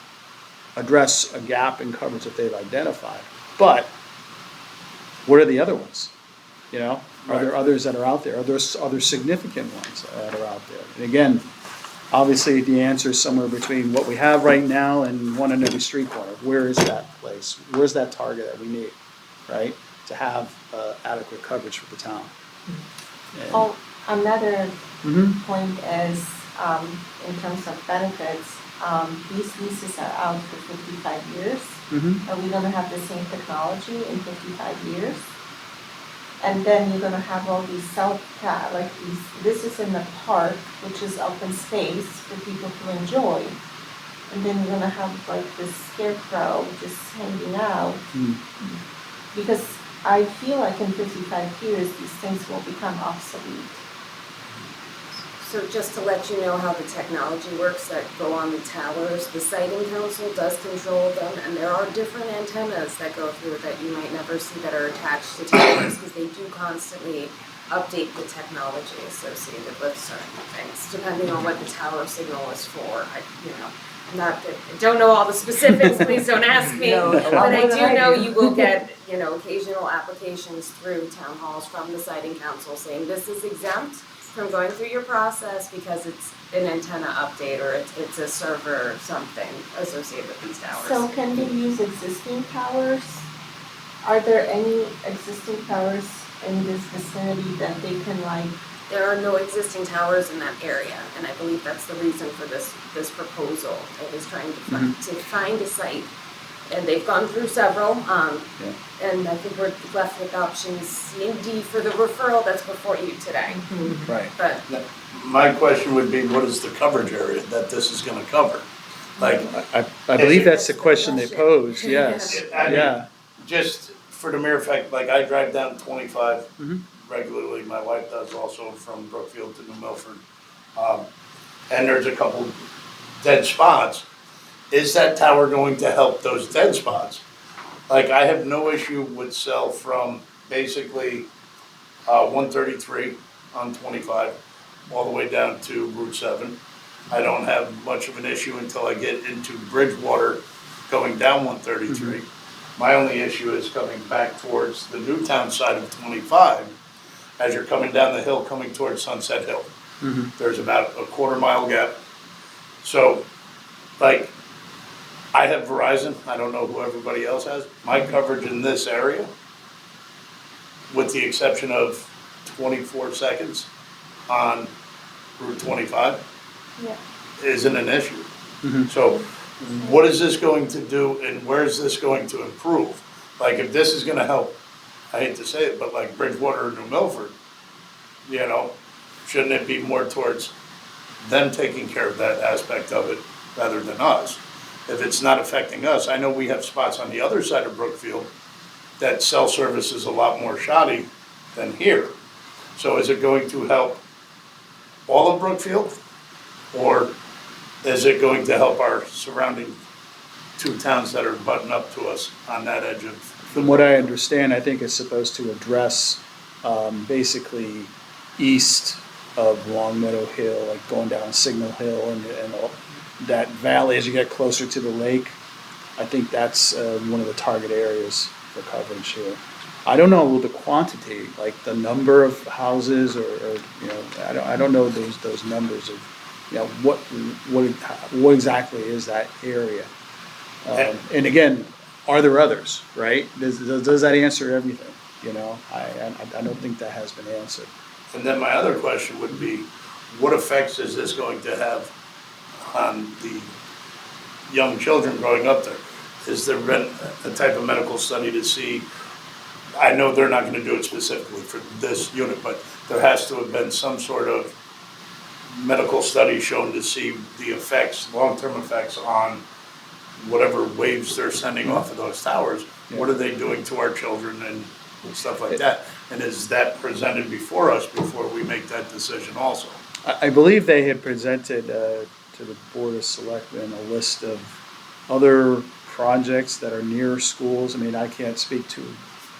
address a gap in coverage that they've identified. But what are the other ones? Are there others that are out there? Are there other significant ones that are out there? And again, obviously the answer is somewhere between what we have right now and one in every street corner. Where is that place? Where's that target that we need, right? To have adequate coverage for the town. And- Oh, another Mhm. point is, in terms of benefits, these leases are out for 55 years. Mhm. Are we gonna have the same technology in 55 years? And then you're gonna have all these this is in the park, which is open space for people to enjoy. And then you're gonna have like this scarecrow just hanging out. Mm. Because I feel like in 55 years, these things will become obsolete. So just to let you know how the technology works that go on the towers, the siting council does control them, and there are different antennas that go through that you might never see that are attached to towers, because they do constantly update the technology associated with certain things, depending on what the tower signal is for. I don't know all the specifics, please don't ask me, No, a lot but I more than do I know do. you will get, occasional applications through town halls from the siting council saying this is exempt from going through your process because it's an antenna update or it's a server or something associated with these towers. So can they use existing towers? Are there any existing towers in this vicinity that they can There are no existing towers in that area, and I believe that's the reason for this proposal. It is trying to find a site, and they've gone through several, and I think we're left with options C and D for the referral that's before you today. Right. But My question would be, what is the coverage area that this is gonna cover? Like, I believe that's the question they posed, yes. I mean, Yeah. just for the mere fact, like I drive down 25 Mhm. regularly, my wife does also from Brookfield to New Milford. And there's a couple dead spots. Is that tower going to help those dead spots? Like I have no issue with cell from basically 133 on 25 all the way down to Route 7. I don't have much of an issue until I get into Bridgewater going down 133. My only issue is coming back towards the Newtown side of 25 as you're coming down the hill coming towards Sunset Hill. There's about a quarter-mile gap. So, like, I have Verizon, I don't know who everybody else has. My coverage in this area, with the exception of 24 seconds on Route 25, Yeah. isn't an issue. Mhm. So what is this going to do and where is this going to improve? Like if this is gonna help, I hate to say it, but like Bridgewater or New Milford, shouldn't it be more towards them taking care of that aspect of it rather than us? if it's not affecting us. I know we have spots on the other side of Brookfield that cell service is a lot more shoddy than here. So is it going to help all of Brookfield? Or is it going to help our surrounding two towns that are butting up to us on that edge of? From what I understand, I think it's supposed to address basically east of Long Meadow Hill, like going down Signal Hill and all that valley as you get closer to the lake. I think that's one of the target areas for coverage here. I don't know the quantity, like the number of houses or you know, I don't know those numbers of, you know, what exactly is that area? And again, are there others, right? Does that answer everything? You know, I don't think that has been answered. And then my other question would be, what effects is this going to have on the young children growing up there? Is there been a type of medical study to see? I know they're not going to do it specifically for this unit, but there has to have been some sort of medical study shown to see the effects, long-term effects on whatever waves they're sending off of those towers. Yeah. What are they doing to our children and stuff like that? And is that presented before us before we make that decision also? I believe they had presented to the Board of Selectmen a list of other projects that are near schools. I mean, I can't speak to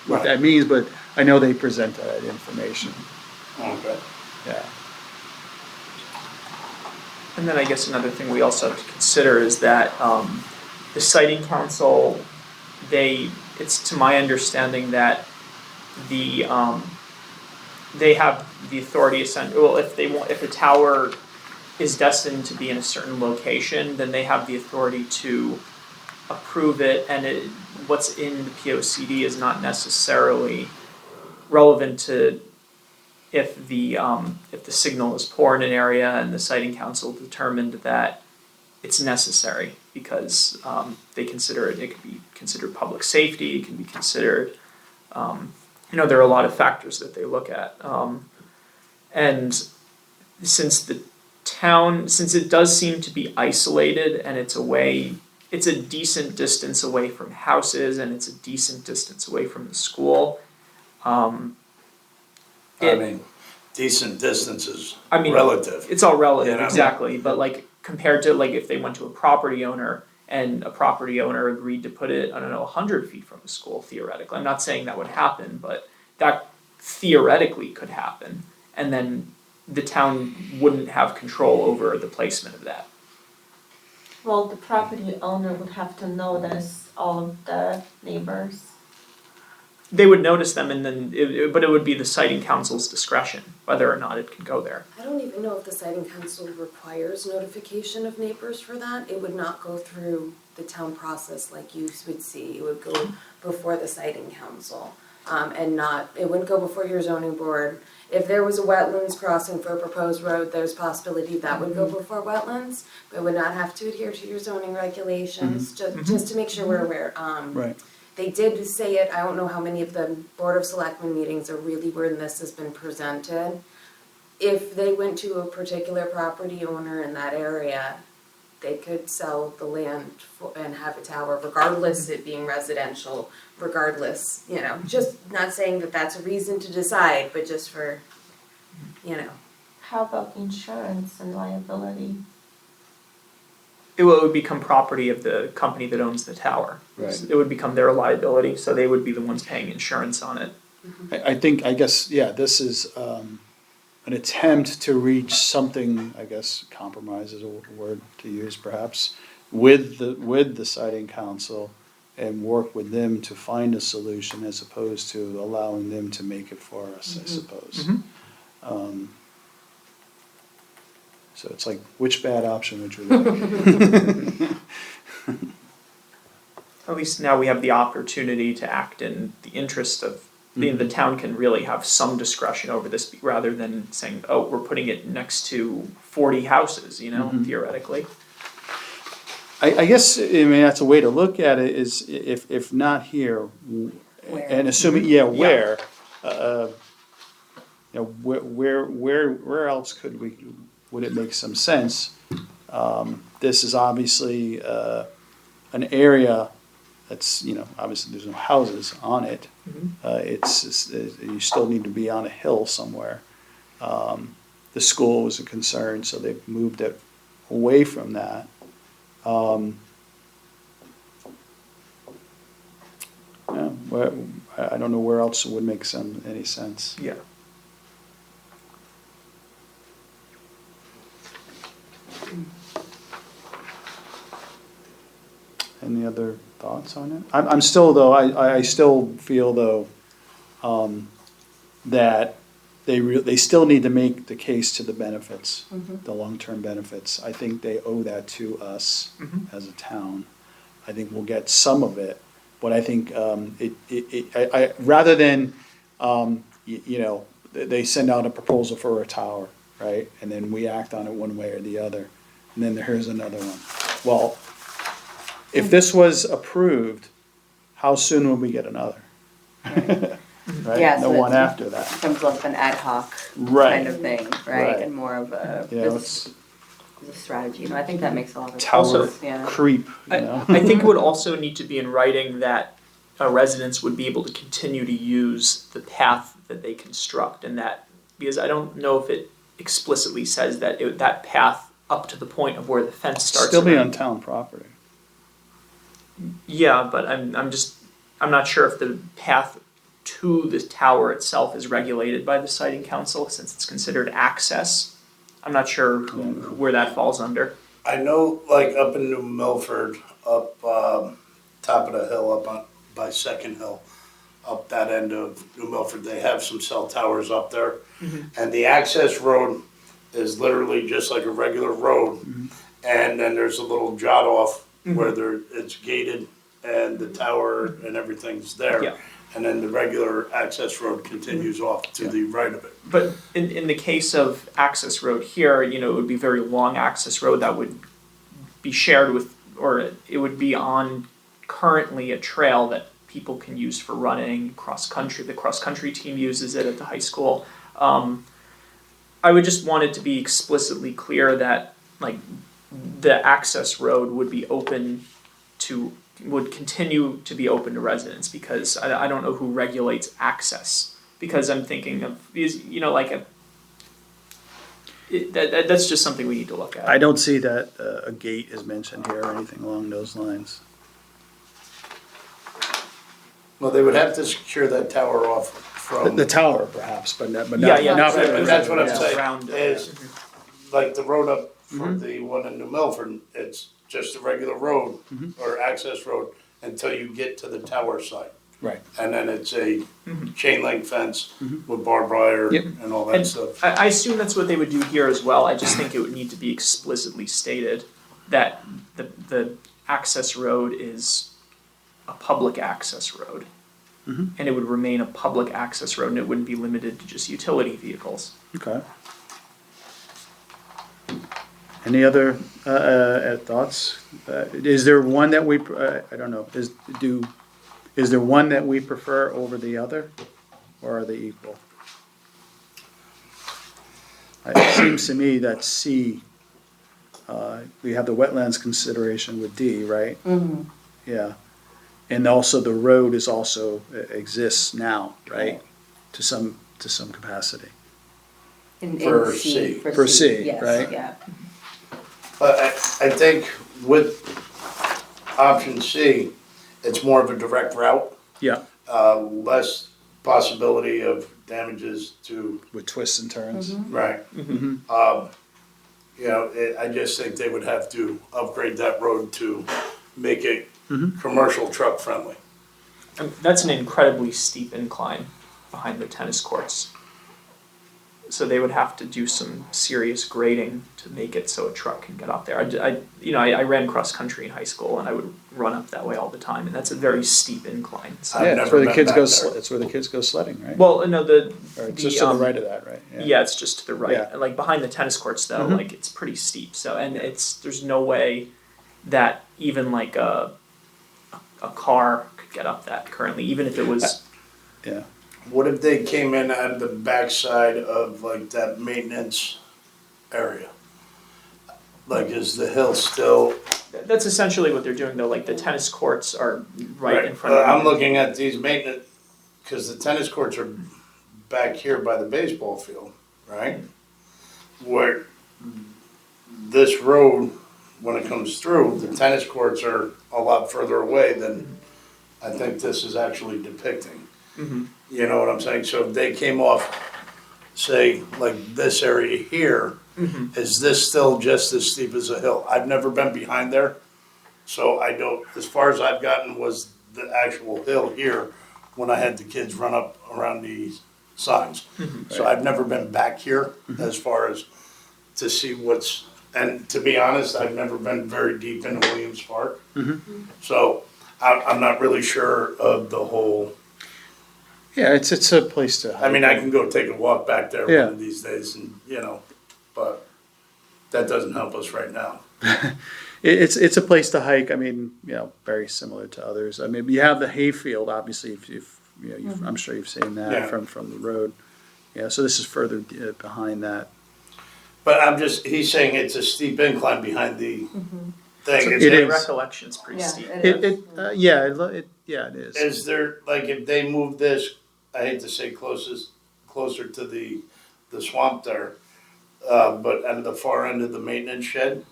what Right. that means, but I know they presented that information. Okay. Yeah. And then I guess another thing we also have to consider is that the siting council, it's to my understanding that they have the authority if a tower is destined to be in a certain location, then they have the authority to approve it, and what's in the POCD is not necessarily relevant to if the signal is poor in an area and the siting council determined that it's necessary because they consider it could be considered public safety, it can be considered, there are a lot of factors that they look at. And since it does seem to be isolated and it's a decent distance away from houses and it's a decent distance away from the school. Decent distance is I mean, relative. It's all relative, You know? exactly. But like compared to like if they went to a property owner and a property owner agreed to put it, 100 feet from the school, theoretically. I'm not saying that would happen, but that theoretically could happen. And then the town wouldn't have control over the placement of that. Well, the property owner would have to notice all of the neighbors. They would notice them, and then but it would be the siting council's discretion whether or not it can go there. I don't even know if the siting council requires notification of neighbors for that. It would not go through the town process like you would see. It would go before the siting council, it wouldn't go before your zoning board. If there was a wetlands crossing for a proposed road, there's possibility that would go before wetlands, but it would not have to adhere to your zoning regulations, just to make sure we're aware. Right. They did say it, I don't know how many of the Board of Selectmen meetings are really where this has been presented. If they went to a particular property owner in that area, they could sell the land and have a tower regardless it being residential, regardless, just not saying that that's a reason to decide, but just for, How about insurance and liability? It would become property of the company that owns the tower. Right. It would become their liability, so they would be the ones paying insurance on it. I guess, this is an attempt to reach something, I guess, compromise is a word to use perhaps, with the siting council and work with them to find a solution as opposed to allowing them to make it for us, I suppose. So it's like, which bad option would you like? At least now we have the opportunity to act in the interest of the town can really have some discretion over this rather than saying, oh, we're putting it next to 40 houses, theoretically. I guess, that's a way to look at it is if not here, and assuming, where, where else would it make some sense? This is obviously, an area that's, obviously there's no houses on it. You still need to be on a hill somewhere. The school was a concern, so they've moved it away from that. I don't know where else it would make any sense. Yeah. Any other thoughts on it? I'm still though, I still feel though, that they still need to make the case to the benefits, the long-term benefits. I think they owe that to us as a town. I think we'll get some of it, but I think, rather than, they send out a proposal for a tower, right? And then we act on it one way or the other, and then here's another one. Well, if this was approved, how soon will we get another? Right? Yeah, No so one it's- after that. Becomes less of an ad hoc Right. kind of thing, right? Right. And more of a, You know, this is a strategy. I think that makes a lot of Tower sense. Yeah. creep, you I, know? I think it would also need to be in writing that residents would be able to continue to use the path that they construct, and that, because I don't know if it explicitly says that that path up to the point of where the fence starts. Still be around- on town property. Yeah, but I'm not sure if the path to the tower itself is regulated by the siting council, since it's considered access. I'm not sure where that falls under. I know, like up in New Milford, up top of the hill, by Second Hill, up that end of New Milford, they have some cell towers up there. And the access road is literally just like a regular road. And then there's a little jot off where it's gated and the tower and everything's there. Yeah. And then the regular access road continues off to the right of it. But in the case of access road here, it would be very long access road that would be shared with, or it would be on currently a trail that people can use for running, cross country. The cross country team uses it at the high school. I would just want it to be explicitly clear that the access road would continue to be open to residents, because I don't know who regulates access, because I'm thinking of that's just something we need to look at. I don't see that a gate is mentioned here or anything along those lines. Well, they would have to secure that tower off from. The tower perhaps, but not, Yeah, not for But that's what I'm yeah. saying, Around it. is like the road up for the one in New Milford, it's just a regular road or access road until you get to the tower site. Right. And then it's a chain link fence with barbed wire Yep. and all that And stuff. I assume that's what they would do here as well. I just think it would need to be explicitly stated that the access road is a public access road. And it would remain a public access road, and it wouldn't be limited to just utility vehicles. Okay. Any other thoughts? Is there one that we, I don't know, is there one that we prefer over the other, or are they equal? It seems to me that C, we have the wetlands consideration with D, right? Yeah. And also the road is also exists now, right? To some capacity. In For C. C. For C, yes, right? Yeah. But I think with option C, it's more of a direct route, Yeah, less possibility of damages to, with twists and turns. right. I just think they would have to upgrade that road to make it commercial truck friendly. That's an incredibly steep incline behind the tennis courts. So they would have to do some serious grading to make it so a truck can get up there. I ran cross country in high school, and I would run up that way all the time, and that's a very steep incline. So, I've Yeah, that's never where the been kids back go. there. That's where the kids go sledding, right? well, no, Or it's just to the right of that, right? yeah, it's just to the right. Yeah. And, like behind the tennis courts, though, like it's pretty steep. So, and there's no way that even like a car could get up that currently, even if it was. Yeah. What if they came in at the backside of like that maintenance area? Like, is the hill still That's essentially what they're doing though, like the tennis courts are right in front of I'm looking at these maintenance, because the tennis courts are back here by the baseball field, right? Where this road, when it comes through, the tennis courts are a lot further away than I think this is actually depicting. Mhm. You know what I'm saying? So if they came off, say, like this area here, Mhm. is this still just as steep as a hill? I've never been behind there, so I don't, as far as I've gotten was the actual hill here when I had the kids run up around these signs. So I've never been back here as far as to see what's, and to be honest, I've never been very deep into Williams Park. So I'm not really sure of the whole, Yeah, it's a place to. I mean, I can go take a walk back there Yeah. one of these days and, you know, but that doesn't help us right now. It's a place to hike. I mean, you know, very similar to others. I mean, you have the hayfield, obviously. If you've, you know, I'm sure you've seen that Yeah. from the road. Yeah, so this is further behind that. But I'm just, he's saying it's a steep incline behind the thing. It My is. recollection's pretty Yeah, steep. it is. Yeah, it is. Is there, like, if they move this, I hate to say closer to the swamp there, but at the far end of the maintenance shed,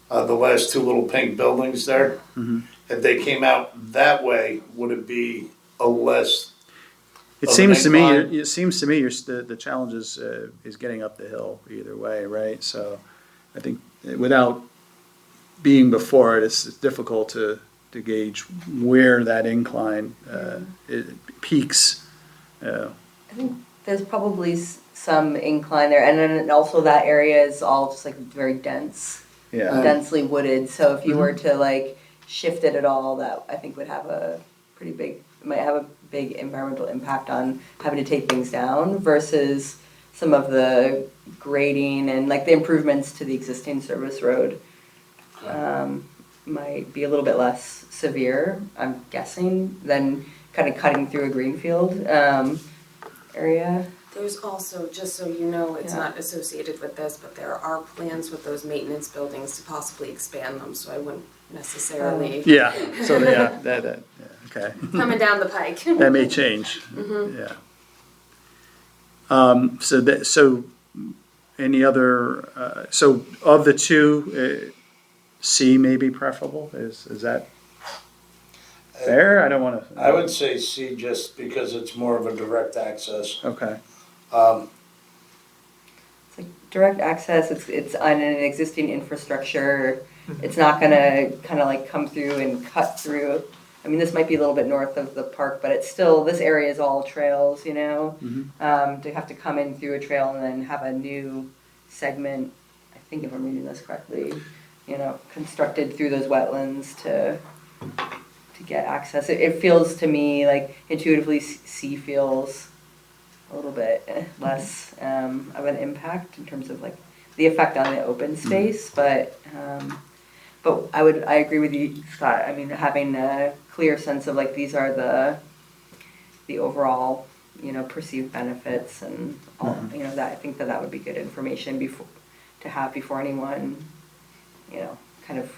the last two little pink buildings there, if they came out that way, would it be a less, It of seems an to me. incline? It seems to me the challenge is getting up the hill either way, right? So, I think without being before it, it's difficult to gauge where that incline it peaks. I think there's probably some incline there, and then also that area is all just like very dense, Yeah. densely wooded. So if you were to like shift it at all, that I think would have a pretty big, might have a big environmental impact on having to take things down versus some of the grading and like the improvements to the existing service road. Might be a little bit less severe, I'm guessing, than kind of cutting through a greenfield area. There's also, just so you know, it's Yeah. not associated with this, but there are plans with those maintenance buildings to possibly expand them, so I wouldn't necessarily Yeah. So that okay. coming down the pike. That may change. Yeah. So any other, so of the two, C may be preferable, is that fair? I don't wanna. I would say C just because it's more of a direct access. Okay, It's like direct access, it's on an existing infrastructure. It's not gonna kind of like come through and cut through. I mean, this might be a little bit north of the park, but it's still, this area is all trails, you know? To have to come in through a trail and then have a new segment, I think if I'm reading this correctly, you know, constructed through those wetlands to get access. It feels to me like intuitively C feels a little bit less of an impact in terms of like the effect on the open space, but I agree with you, Scott. I mean, having a clear sense of like these are the overall, you know, perceived benefits and all, you know, that I think that would be good information to have before anyone, you know, kind of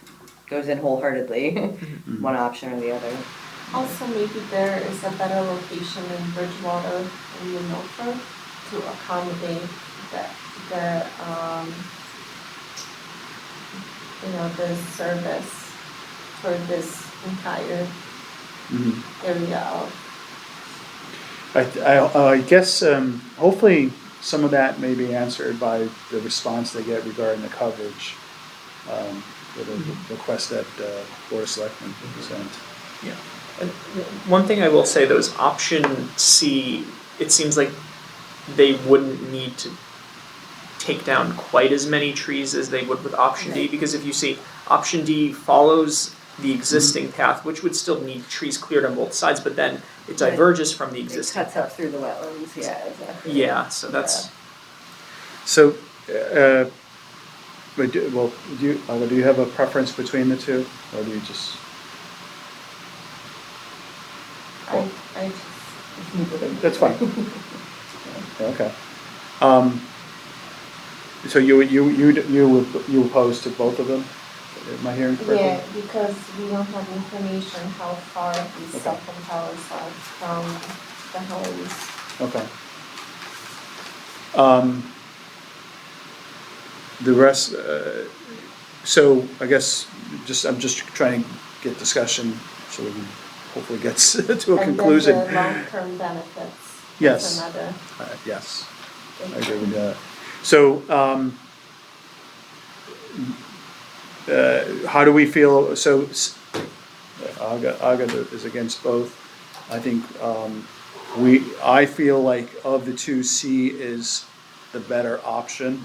goes in wholeheartedly, one option or the other. Also, maybe there is a better location in Bridgewater and New Milford to accommodate the the service for this entire area of. I guess hopefully some of that may be answered by the response they get regarding the coverage, with the request that Board of Selectmen sent. Yeah. And one thing I will say though is option C, it seems like they wouldn't need to take down quite as many trees as they would with option D, because if you see option D follows the existing path, which would still need trees cleared on both sides, but then it diverges from the It existing. cuts up through the wetlands, yeah, exactly. Yeah, so that's, So, but do you have a preference between the two, or do you just? I just. That's fine. Okay. So you oppose to both of them? Am I hearing correctly? Yeah, because we don't have information how far these cell phone towers are from the homes. Okay. The rest, so I guess, I'm just trying to get discussion so we can hopefully get to a conclusion. And then the long-term benefits. Yes. That's another. Yes, I agree with that. So, how do we feel, so, Aga is against both. I think, I feel like of the two, C is the better option.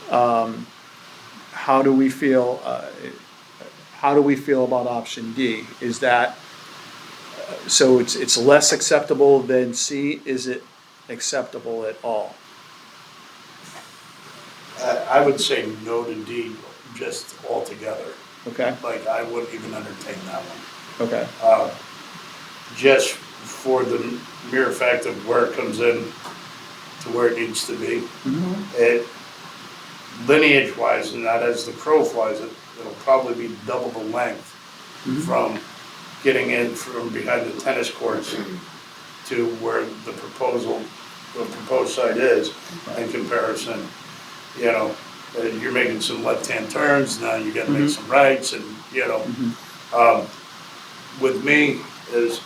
How do we feel about option D? Is that, so it's less acceptable than C, is it acceptable at all? I would say no to D just altogether. Okay, Like, I wouldn't even entertain that one. okay, Just for the mere fact of where it comes in to where it needs to be. It, lineage-wise, and not as the crow flies, it'll probably be double the length from getting in from behind the tennis courts to where the proposed site is in comparison. You know, you're making some left-hand turns, now you gotta make some rights, and, you know. With me, is,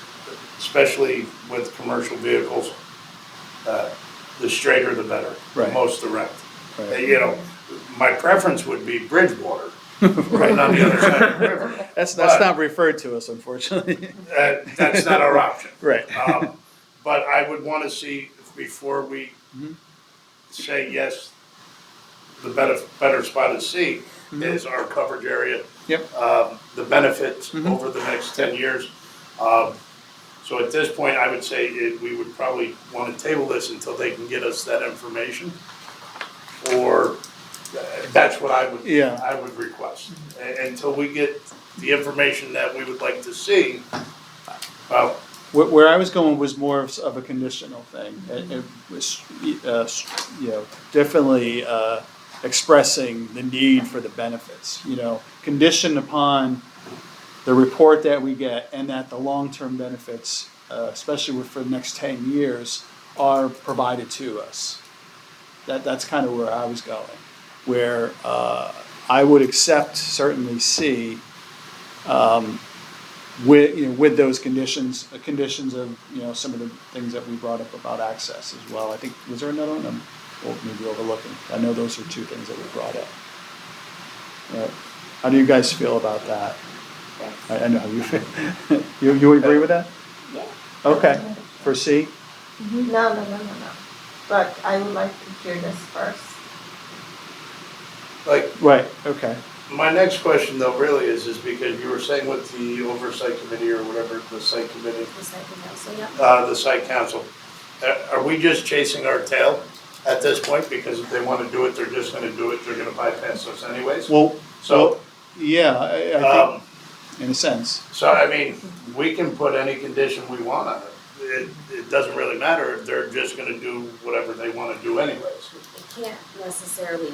especially with commercial vehicles, the straighter the better, the Right. most direct. right. You know, my preference would be Bridgewater, right on the other side of the river. That's But- not referred to us, unfortunately. That's not our option. Right. But I would wanna see, before we say yes, the better spot is C, is our coverage area. Yep. The benefits over the next 10 years. So at this point, I would say we would probably wanna table this until they can get us that information. Or, that's what I would, Yeah. I would request. Until we get the information that we would like to see, well, Where I was going was more of a conditional thing. It was, you know, definitely expressing the need for the benefits, you know, conditioned upon the report that we get and that the long-term benefits, especially for the next 10 years, are provided to us. That's kind of where I was going, where I would accept certainly C, with those conditions of, you know, some of the things that we brought up about access as well. I think, was there another one? Or maybe overlooking. I know those are two things that we brought up. How do you guys feel about that? I know how you feel. You agree with that? Yeah. Okay, for C? No. But I would like to hear this first. like, Right, okay. my next question though really is because you were saying with the oversight committee or whatever, the site committee, the site council, are we just chasing our tail at this point? Because if they wanna do it, they're just gonna do it, they're gonna bypass us anyways? Well, So, yeah, I think, in a sense. so I mean, we can put any condition we want on it. It doesn't really matter if they're just gonna do whatever they wanna do anyways. They can't necessarily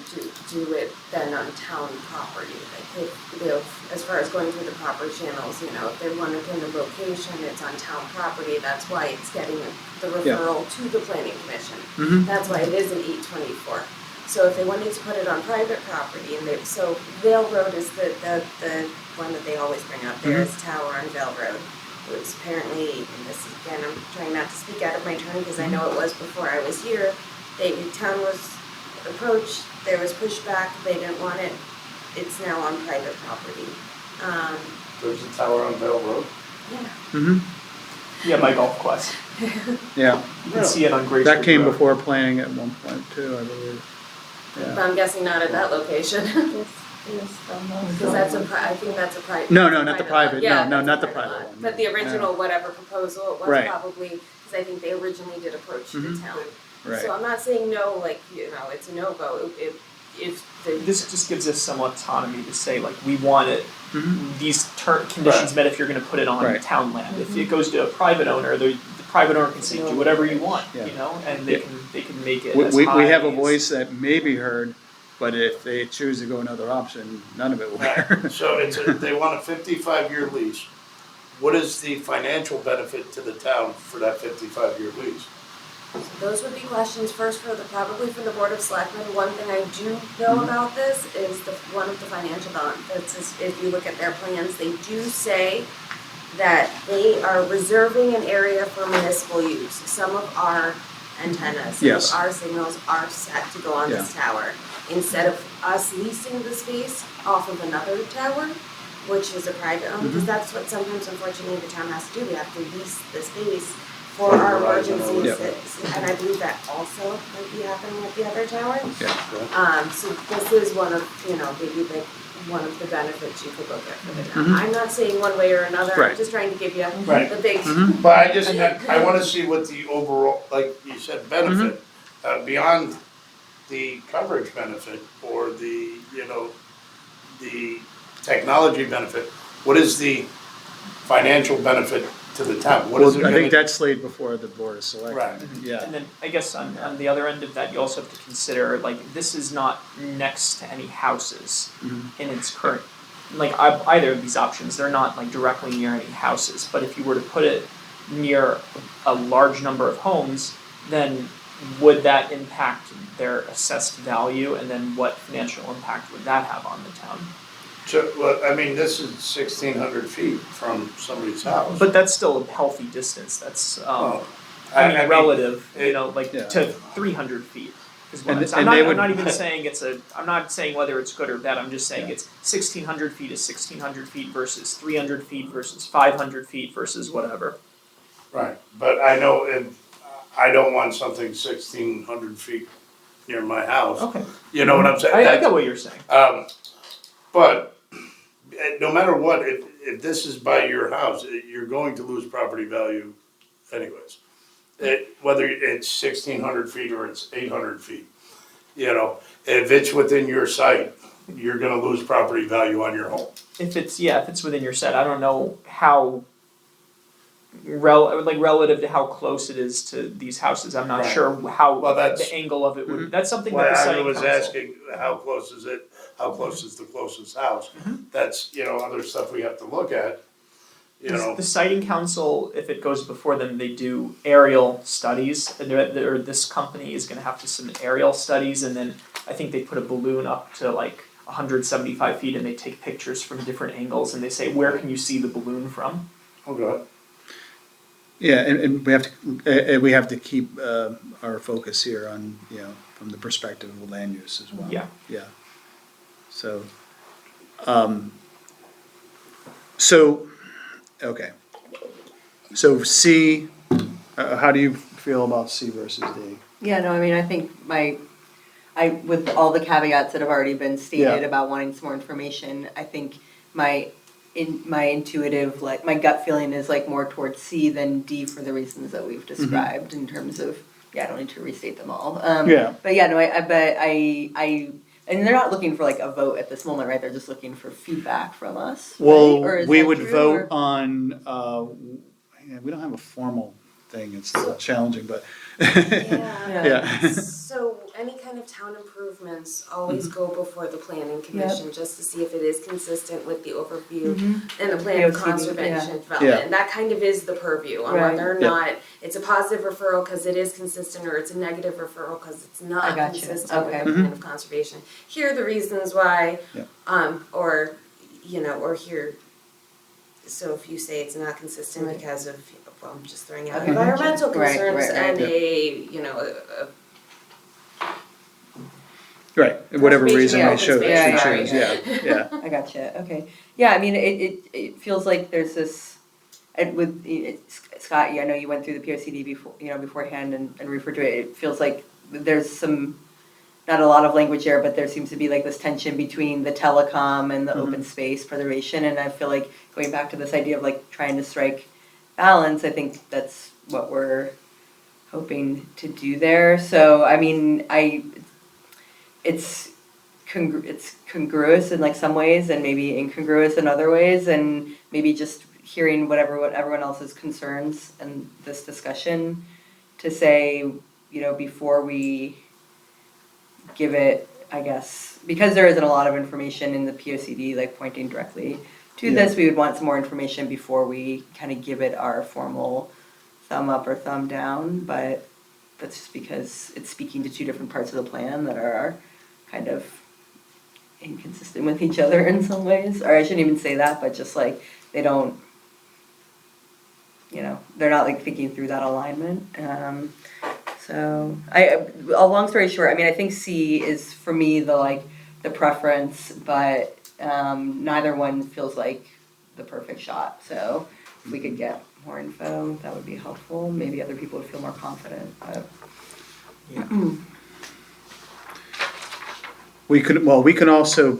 do it then on town property. Like if, you know, as far as going through the proper channels, you know, if they want it in a location, it's on town property, that's why it's getting the referral to the planning commission. That's why it is an 824. So if they wanted to put it on private property and so Vale Road is the one that they always bring up. There is a tower on Vale Road. It was apparently, and this is, again, I'm trying not to speak out of my turn because I know it was before I was here. The town was approached, there was pushback, they didn't want it. It's now on private property. There's a tower on Bell Road. Yeah. Yeah, my golf quest. Yeah, You can see it on Grace. that came Road. before planning at one point too, I believe. But Yeah. I'm guessing not at that location. Because I think that's a private. No, not the private, Yeah, no, that's not a the private lot. one. But the original whatever proposal it was Right. probably, because I think they originally did approach the town. Right. So I'm not saying no, like, you know, it's a no-go. If the. This just gives us some autonomy to say, like, we want it, these conditions Right. met if you're gonna put it on Right. town land. If it goes to a private owner, the private owner can say, do whatever you want, Yeah. you know, and they can make it We, as we high have a as- voice that may be heard but if they choose to go another option, none of it will Right. work. So they want a 55-year lease. What is the financial benefit to the town for that 55-year lease? Those would be questions first probably for the Board of Selectmen. One thing I do know about this is one of the financial benefits is if you look at their plans, they do say that they are reserving an area for municipal use. Some of our antennas, some Yes. of our signals are set to go on this tower. Instead of us leasing the space off of another tower, which is a private owned, because that's what sometimes unfortunately the town has to do. We have to lease the space for our emergencies. And I believe that also might be happening at the other tower. So this is one of, maybe like one of the benefits you could look at for the town. I'm not saying one way or another, I'm Right. just trying to give you Right. the big. But I wanna see what the overall, like you said, benefit, beyond the coverage benefit or the, the technology benefit. What is the financial benefit to the town? What is it Well, I think gonna? that's laid before the Board of Selectmen. Right. Yeah. And then I guess on the other end of that, you also have to consider, like, this is not next to any houses in its current, like, either of these options, they're not like directly near any houses, but if you were to put it near a large number of homes, then would that impact their assessed value, and then what financial impact would that have on the town? So, well, I mean, this is 1,600 feet from somebody's house. But that's still a healthy distance, that's, Well, I mean, relative, it- like Yeah. to 300 feet is what And- I'm saying. and I'm they not, I'm would- not even saying I'm not saying whether it's good or bad, I'm just saying Yeah. it's 1,600 feet is 1,600 feet versus 300 feet versus 500 feet versus whatever. Right, but I know I don't want something 1,600 feet near my house. Okay. You know what I'm saying? I That's- get what you're saying. But no matter what, if this is by your house, you're going to lose property value anyways. Whether it's 1,600 feet or it's 800 feet, if it's within your site, you're gonna lose property value on your home. If it's within your set, I don't know how relative to how close it is to these houses, I'm not Right. sure how Well, that's- the angle of it would, that's something Why that the I siting was council. asking, how close is it, how close is the closest house? That's, other stuff we have to look at, The siting council, if it goes before them, they do aerial studies, and this company is gonna have to submit aerial studies, and then I think they put a balloon up to like 175 feet, and they take pictures from different angles, and they say, where can you see the balloon from? Okay. Yeah, and we have to keep our focus here on, from the perspective of land use as well. Yeah. Yeah. So, okay. So C, how do you feel about C versus D? Yeah, no, I mean, I think with all the caveats that have already been stated Yeah. about wanting some more information, I think my intuitive, like, my gut feeling is like more towards C than D for the reasons that we've described in terms of, I don't need to restate them all. Yeah. But yeah, no, and they're not looking for like a vote at this moment, right? They're just looking for feedback from us, right? Well, Or is we that would true, vote or- on, we don't have a formal thing, it's a little challenging, but. Yeah. So any kind of town improvements always go before the planning commission, just to see if it is consistent with the overview and the plan of POCD, conservation yeah. development. Yeah. And that kind of is the purview on Right. whether or Yeah. not it's a positive referral because it is consistent, or it's a negative referral because it's I not gotcha. consistent Okay. with the plan of conservation. Here are the reasons why, Yeah. or here. So if you say it's not consistent Right. because of, well, I'm just throwing out Okay. environmental Right, concerns right, right. and Yeah. Right, whatever Conservation reason they of show, open they space, choose, yeah. I gotcha, okay. Yeah, I mean, it feels like there's this, and with, Scott, I know you went through the POCD before, beforehand and referred to it, it feels like there's not a lot of language there, but there seems to be like this tension between the telecom and the open space preservation, and I feel like going back to this idea of like trying to strike balance, I think that's what we're hoping to do there. So, I mean, it's congruous in like some ways and maybe incongruous in other ways, and maybe just hearing what everyone else's concerns and this discussion to say, before we give it I guess, because there isn't a lot of information in the POCD, like pointing directly to Yeah. this, we would want some more information before we kind of give it our formal thumb up or thumb down, but that's just because it's speaking to two different parts of the plan that are kind of inconsistent with each other in some ways, or I shouldn't even say that, but just like, they don't, you know, they're not like thinking through that alignment. So a long story short, I mean, I think C is for me the preference, but neither one feels like the perfect shot. So if we could get more info, that would be helpful. Maybe other people would feel more confident. But We can also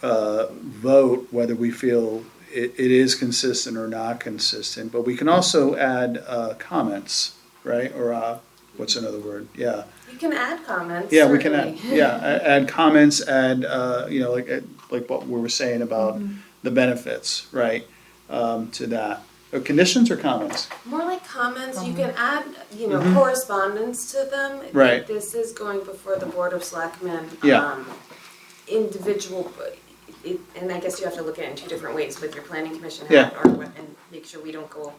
vote whether we feel it is consistent or not consistent, but we can also add comments, right? Or what's another word? Yeah. You can add comments. Yeah, we can add, certainly. add comments, add, like what we were saying about the benefits, right? To that. Conditions or comments? More like comments, you can add, correspondence to them. Right. This is going before the Board of Selectmen. Yeah. Individual, and I guess you have to look at it in two different ways, with your planning commission Yeah. hat, and make sure we don't go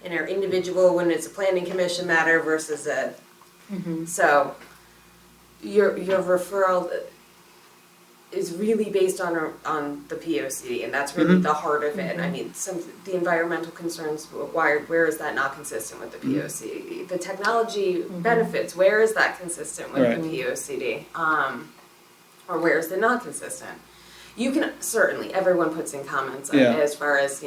in our individual when it's a planning commission matter versus a, so your referral is really based on the POCD, and that's really the heart of it. I mean, the environmental concerns, where is that not consistent with the POCD? The technology benefits, where is that consistent with Right. the POCD? Or where is it not consistent? You can certainly, everyone puts in comments on Yeah. it as far as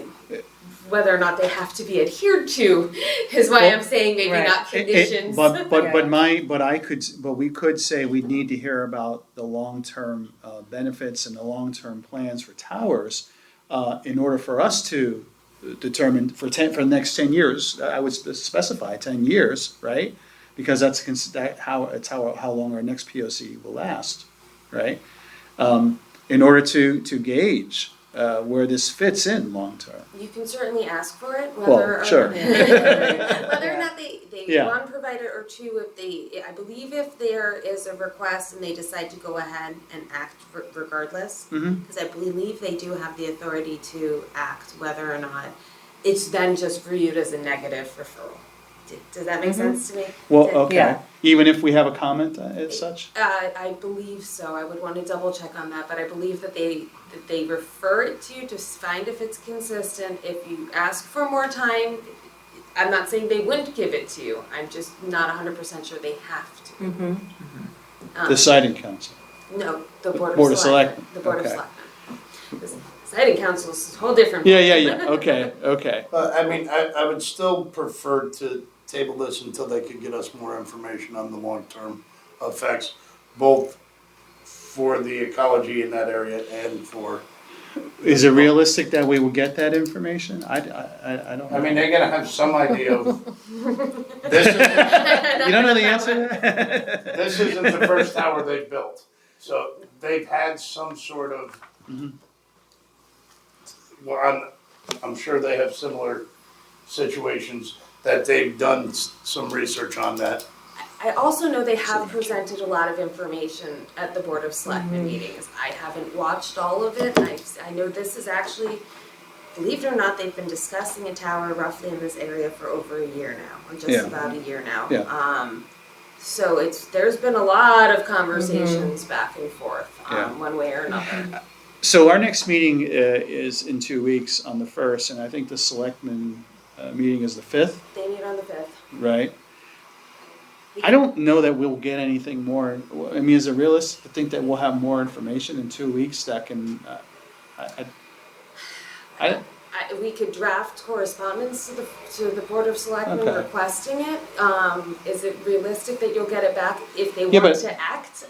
whether or not they have to be adhered to, is why I'm saying maybe Right. not conditions. But we could say we need to hear about the long-term benefits and the long-term plans for towers in order for us to determine for the next 10 years. I would specify 10 years, right? Because that's how long our next POC will last, right? In order to gauge where this fits in long-term. You can certainly ask for it, Well, whether or sure. whether or not they Yeah. one provide it, or two, I believe if there is a request and they decide to go ahead and act regardless, because I believe they do have the authority to act whether or not it's then just viewed as a negative referral. Does that make sense to me? Well, Did- okay. Yeah. Even if we have a comment as such? I believe so. I would want to double check on that, but I believe that they refer it to you to find if it's consistent. If you ask for more time, I'm not saying they wouldn't give it to you. I'm just not 100% sure they have to. The siting council. No, the Board Board of of Selectmen. Selectmen, The Board okay. of Selectmen. The Siting Council is a whole different. Yeah. Okay. I mean, I would still prefer to table this until they could get us more information on the long-term effects, both for the ecology in that area and for. Is it realistic that we will get that information? I don't know. I mean, they're gonna have some idea of. This isn't, You don't know the answer to that? this isn't the first tower they've built, so they've had some sort of. Well, I'm sure they have similar situations that they've done some research on that. I also know they have presented a lot of information at the Board of Selectmen meetings. I haven't watched all of it. I know this is actually, believe it or not, they've been discussing a tower roughly in this area for over a year now, or just Yeah. about a year now. Yeah. So there's been a lot of conversations back and forth, Yeah. one way or another. So our next meeting is in 2 weeks on the 1st, and I think the selectmen meeting is the 5th, They meet on the 5th. right? I don't know that we'll get anything more. I mean, is it realistic to think that we'll have more information in 2 weeks that can, We could draft correspondence to the Board of Selectmen Okay. requesting it. Is it realistic that you'll get it back if they Yeah, want but- to act?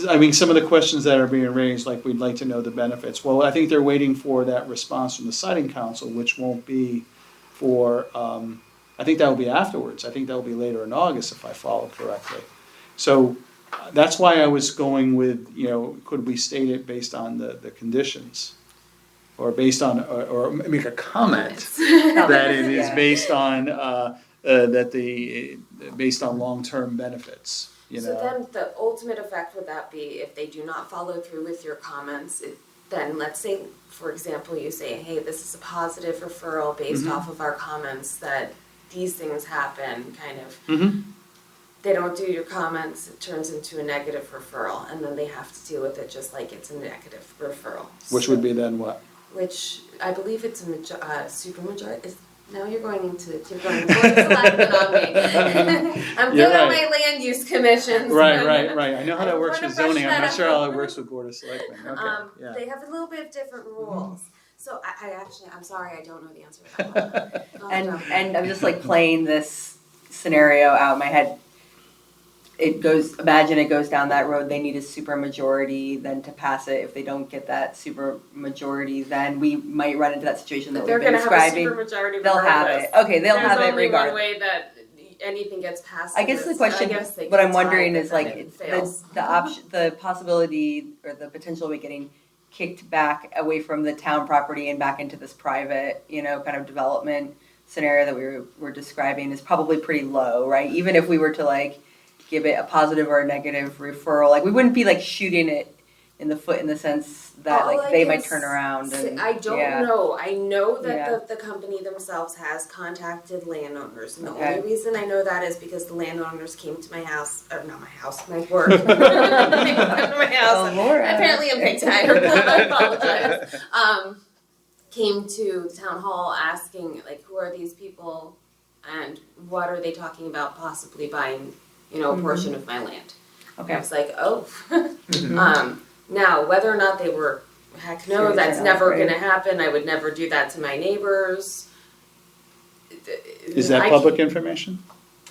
I mean, some of the questions that are being raised, like we'd like to know the benefits. Well, I think they're waiting for that response from the siting council, which won't be for, I think that will be afterwards. I think that will be later in August if I follow correctly. So that's why I was going with, could we state it based on the conditions? Or based on, or make a comment that it is Yeah. based on based on long-term benefits, you So know? then the ultimate effect would that be if they do not follow through with your comments, then let's say, for example, you say, hey, this is a positive referral based Mhm. off of our comments that these things happen, kind of. Mhm. They don't do your comments, it turns into a negative referral, and then they have to deal with it just like it's a negative referral. Which would be then what? Which I believe it's a supermajority. Now you're going into Board of Selectmen on me. I'm You're good at right. my land use commissions. Right. I know how I that works wanna with brush zoning, I'm that not sure how it out. works with Board of Selectmen, okay, yeah. They have a little bit of different rules. So I actually, I'm sorry, I don't know the answer to that one. And I'm just like playing this scenario out in my head. Imagine it goes down that road, they need a super majority then to pass it. If they don't get that super majority, then we might run into that situation that But they're we've been gonna have a describing. supermajority They'll have regardless. it, okay, they'll have it There's only one regardless. way that anything gets passed. I in guess the this. question, I guess they what can I'm wondering tie, is but then like, it fails. the option, the possibility or the potential of it getting kicked back away from the town property and back into this private, kind of development scenario that we were describing is probably pretty low, right? Even if we were to like give it a positive or a negative referral, like we wouldn't be like shooting it in the foot in the sense that All like I they can might turn around and I don't yeah. know. I know that Yeah. the company themselves has contacted landowners, and the Okay. only reason I know that is because the landowners came to my house, or not my house, my work. They came to my house. Oh, Laura. Apparently I'm big tired. I apologize. Came to the town hall asking, like, who are these people, and what are they talking about possibly buying, a portion of my land. I Okay. was like, oh. Mhm. Now, whether or not they were, heck no, Sure, that's they're never not, right? gonna happen. I would never do that to my neighbors. Is that I public can't- information?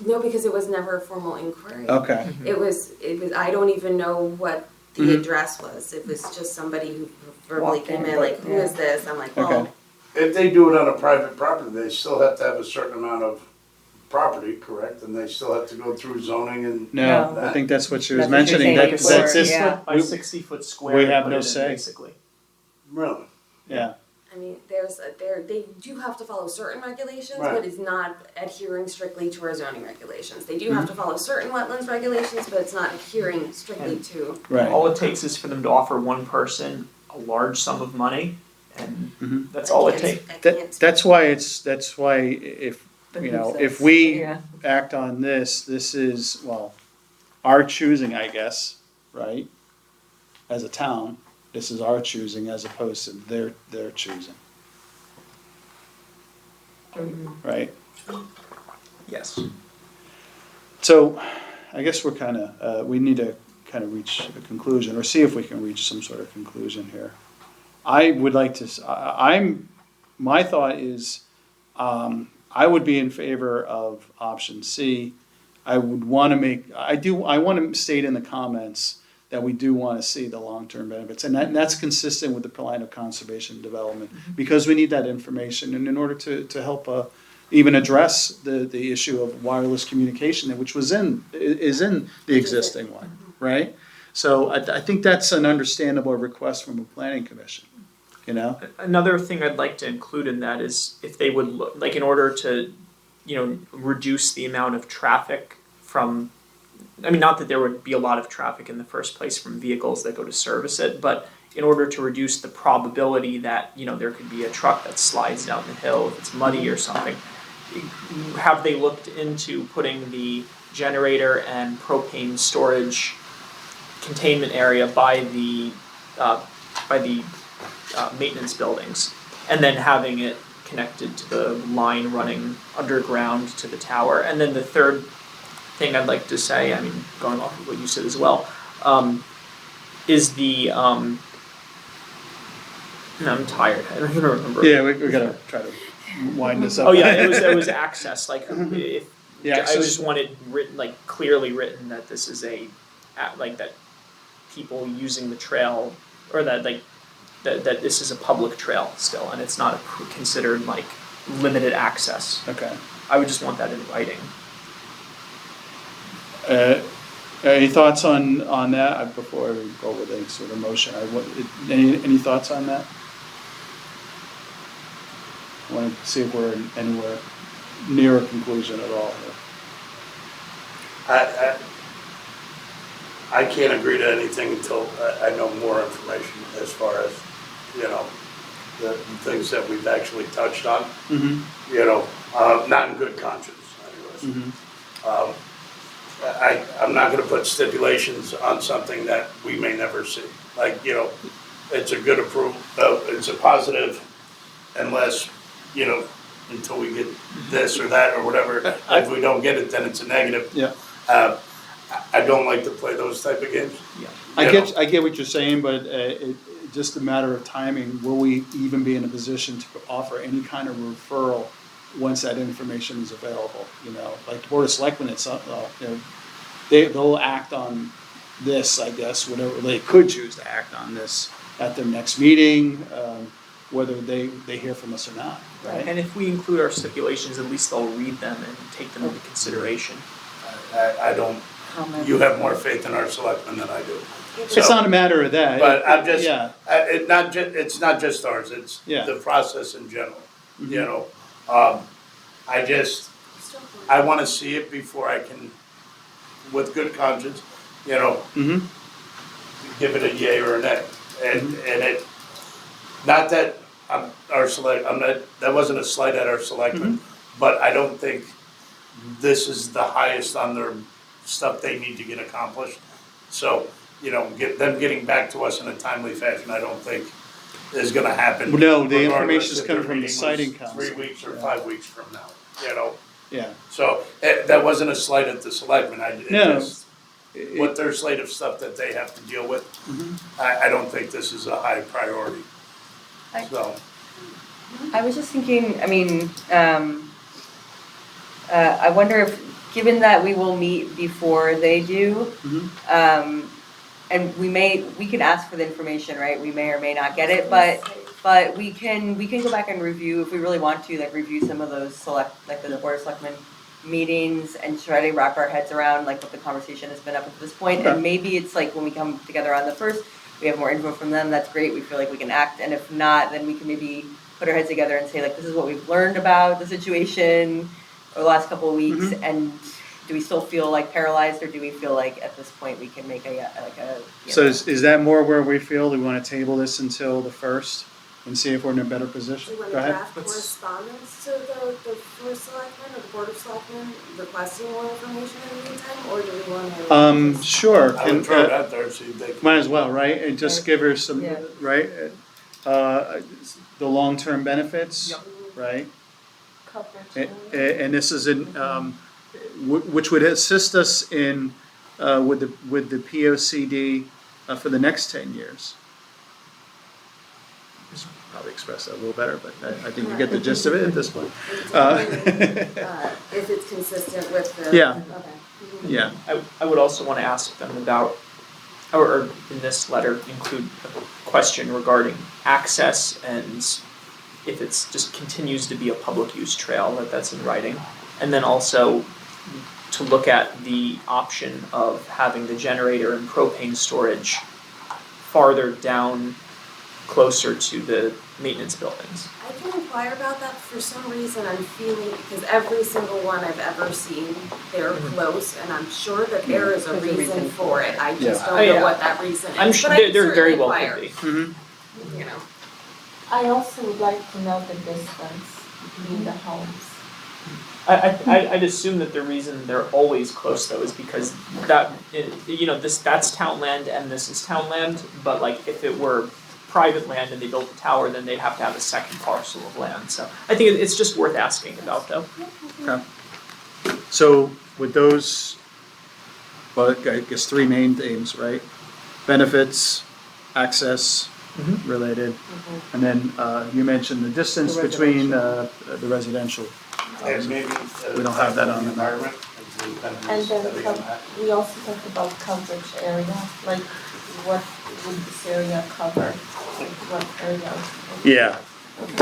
No, because it was never a formal inquiry. Okay, It was, I don't even know what the Mhm. address was. It was just somebody who verbally Walked came in, in, like, who yeah. is this? I'm like, well, Okay. If they do it on a private property, they still have to have a certain amount of property, correct? And they still have to go through zoning and. no, No. I think that's what she was That's what you're mentioning, saying that, before, that's this, yeah. By we- 60-foot square. we have put no it in, say. Basically. Really? yeah, I mean, they do have to follow certain regulations, Right. but it's not adhering strictly to our zoning regulations. They do have to follow certain wetlands regulations, but it's not adhering strictly to. right. All it takes is for them to offer one person a large sum of money, and Mhm. that's all it I takes. can't. That's why if, Behooves if us, we yeah. act on this is, well, our choosing, I guess, right? As a town, this is our choosing as opposed to their choosing, right? Yes. So, I guess we're we need to kind of reach a conclusion, or see if we can reach some sort of conclusion here. I would like to, my thought is, I would be in favor of option C. I would want to I want to state in the comments that we do want to see the long-term benefits, and that's consistent with the plan of conservation and development, because we need that information, and in order to help even address the issue of wireless communication, which is in the existing one, right? So I think that's an understandable request from a planning commission, Another thing I'd like to include in that is if they would look, like in order to, reduce the amount of traffic from, not that there would be a lot of traffic in the first place from vehicles that go to service it, but in order to reduce the probability that, there could be a truck that slides down the hill if it's muddy or something, have they looked into putting the generator and propane storage containment area by the maintenance buildings, and then having it connected to the line running underground to the tower? And then the third thing I'd like to say, going off of what you said as well, is the I'm tired. I don't even remember. Yeah, we gotta try to wind this up. Oh yeah, it was access. Like if Yeah, I access. just wanted written, like clearly written, that this is that people using the trail, or that this is a public trail still, and it's not considered like limited access. Okay. I would just want that in writing. Any thoughts on that before we go with any sort of motion? Any thoughts on that? I want to see if we're anywhere near a conclusion at all here. I can't agree to anything until I know more information as far as, you know, the things that we've actually touched on, Mm-hmm. you know, not in good conscience anyways. Mm-hmm. I'm not gonna put stipulations on something that we may never see. Like, you know, it's a good approval, it's a positive unless, you know, until we get this or that or whatever. If we don't get it, then it's a negative. Yeah. I don't like to play those type of games. I You get, know. I get what you're saying, but it's just a matter of timing. Will we even be in a position to offer any kind of referral once that information is available? You know, like the Board of Selectmen, it's, you know, they'll act on this, I guess, whatever, they could choose to act on this at their next meeting, whether they hear from us or not, right? And if we include our stipulations, at least they'll read them and take them into consideration. I don't, you have more faith in our selectmen than I do. It's not a matter of that. But I'm just, Yeah. it's not just ours, it's Yeah. the process in general, Mhm. you know? I wanna see it before I can, with good conscience, you know, Mm-hmm. give it a yay or a nay. And it, not that I'm not, that wasn't a slight at our selectmen, but I don't think this is the highest on their stuff they need to get accomplished. So, you know, them getting back to us in a timely fashion, I don't think is gonna happen. No, the regardless information's if coming their from the meeting siting was council. 3 weeks or Yeah. 5 weeks from now, you know? Yeah. So, that wasn't a slight at the selectmen, it No. just, with their slate of stuff that they have to deal with, I don't think this is a high priority. I- So, I was just thinking, I mean, I wonder if, given that we will meet before they do, and we can ask for the information, right? We may or may not get it, but we can go back and review, if we really want to, like review some of those the Board of Selectmen meetings and try to wrap our heads around like what the conversation has been up to this point. Okay. And maybe it's like when we come together on the first, we have more info from them, that's great, we feel like we can act, and if not, then we can maybe put our heads together and say like, this is what we've learned about the situation over the last couple of weeks, and do we still feel like paralyzed, or do we feel like at this point we can make a you So know, is that more where we feel we want to table this until the first and see if we're in a better Do position? you want Go to ahead. draft correspondence to the first selectman or the board of selectmen requesting more information in the meantime, or do we want to? Sure. I Can, would throw it out there, see if they can. might as well, right? And just give her some, Yeah. right? The long-term benefits, right? Coverage. And this is which would assist us in, with the POCD for the next 10 years. Just probably express that a little better, but I think you get the gist of it at this point. If it's consistent with the. Yeah. Okay. Yeah, I would also want to ask them about, or in this letter, include a question regarding access and if it's just continues to be a public use trail, that's in writing. And then also to look at the option of having the generator and propane storage farther down, closer to the maintenance buildings. I can inquire about that. For some reason, I'm feeling, because every single one I've ever seen, they're close, and I'm sure that there is a There's a reason reason. for it. I just Yeah. don't know Yeah. what that reason is. I'm sure But I can there very certainly well inquire, could be. You know. I also would like to know the distance between the homes. I'd assume that the reason they're always close though is because that's town land and this is town land, but like if it were private land and they built a tower, then they'd have to have a second parcel of land, so I think it's just worth asking about though. okay. So with those, well, I guess 3 main themes, right? Benefits, access related, and then you mentioned the distance The between the residential. And maybe. We don't have that on the map. environment. And then we also talked about coverage area, like what would this area cover? Like what area? Yeah,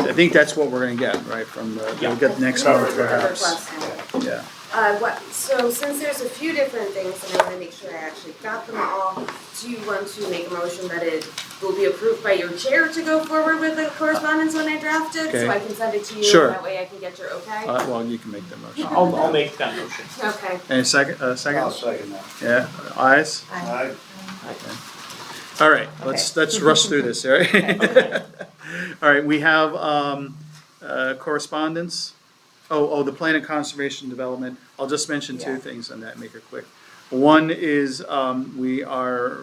I think that's what we're gonna get, right, from we'll get next month perhaps. Requesting. Yeah, So since there's a few different things and I wanna make sure I actually got them all, do you want to make a motion that it will be approved by your chair to go forward with the correspondence when I draft it? Okay. So I can send it to you, Sure. that way I can get your okay? Well, you can make the motion. I'll make that motion. Okay. Any second, I'll second? second that. Yeah, ayes? Aye. All right, let's rush through this, all right? All right, we have correspondence. Oh, the plan of conservation development. I'll just mention two Yeah. things on that, make it quick. One is, we are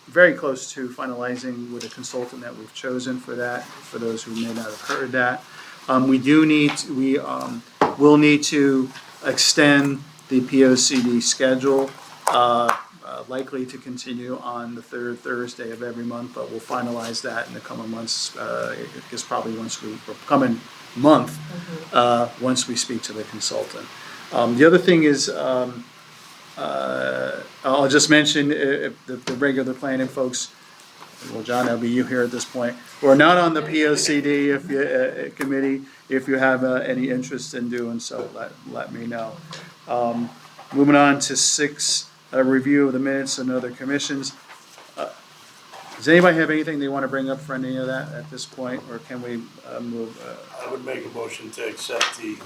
very close to finalizing with a consultant that we've chosen for that, for those who may not have heard that. We will need to extend the POCD schedule, likely to continue on the third Thursday of every month, but we'll finalize that in the coming months, because probably once we speak to the consultant. The other thing is, I'll just mention, if the regular planning folks, well, John, that'll be you here at this point, we're not on the POCD committee. If you have any interest in doing so, let me know. Moving on to 6, a review of the minutes and other commissions. Does anybody have anything they want to bring up for any of that at this point, or can we move? I would make a motion to accept the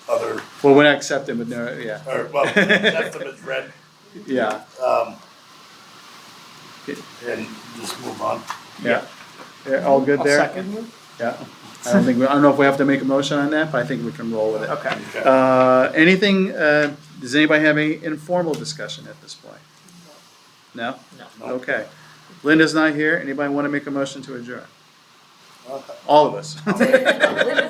other, Well, we're not accepting, but no, yeah, or, well, accept them as read, yeah, and just move on. yeah. Yeah, all good I'll there? second. Yeah. I don't know if we have to make a motion on that, but I think we can roll with it. Okay. Okay. Anything, does anybody have any informal discussion at this point? No? No. Okay. Linda's not here. Anybody want to make a motion to adjourn? I'll All of us. Linda's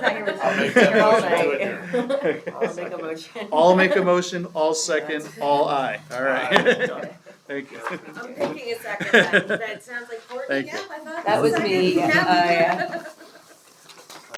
not here, but I'll make she's that here all motion to night. adjourn. I'll make a motion. All make a motion, all second, all aye. All right. Thank you. I'm thinking a second, that sounds like Courtney, Thank yeah, you. I thought. That was second. me, Yeah. yeah.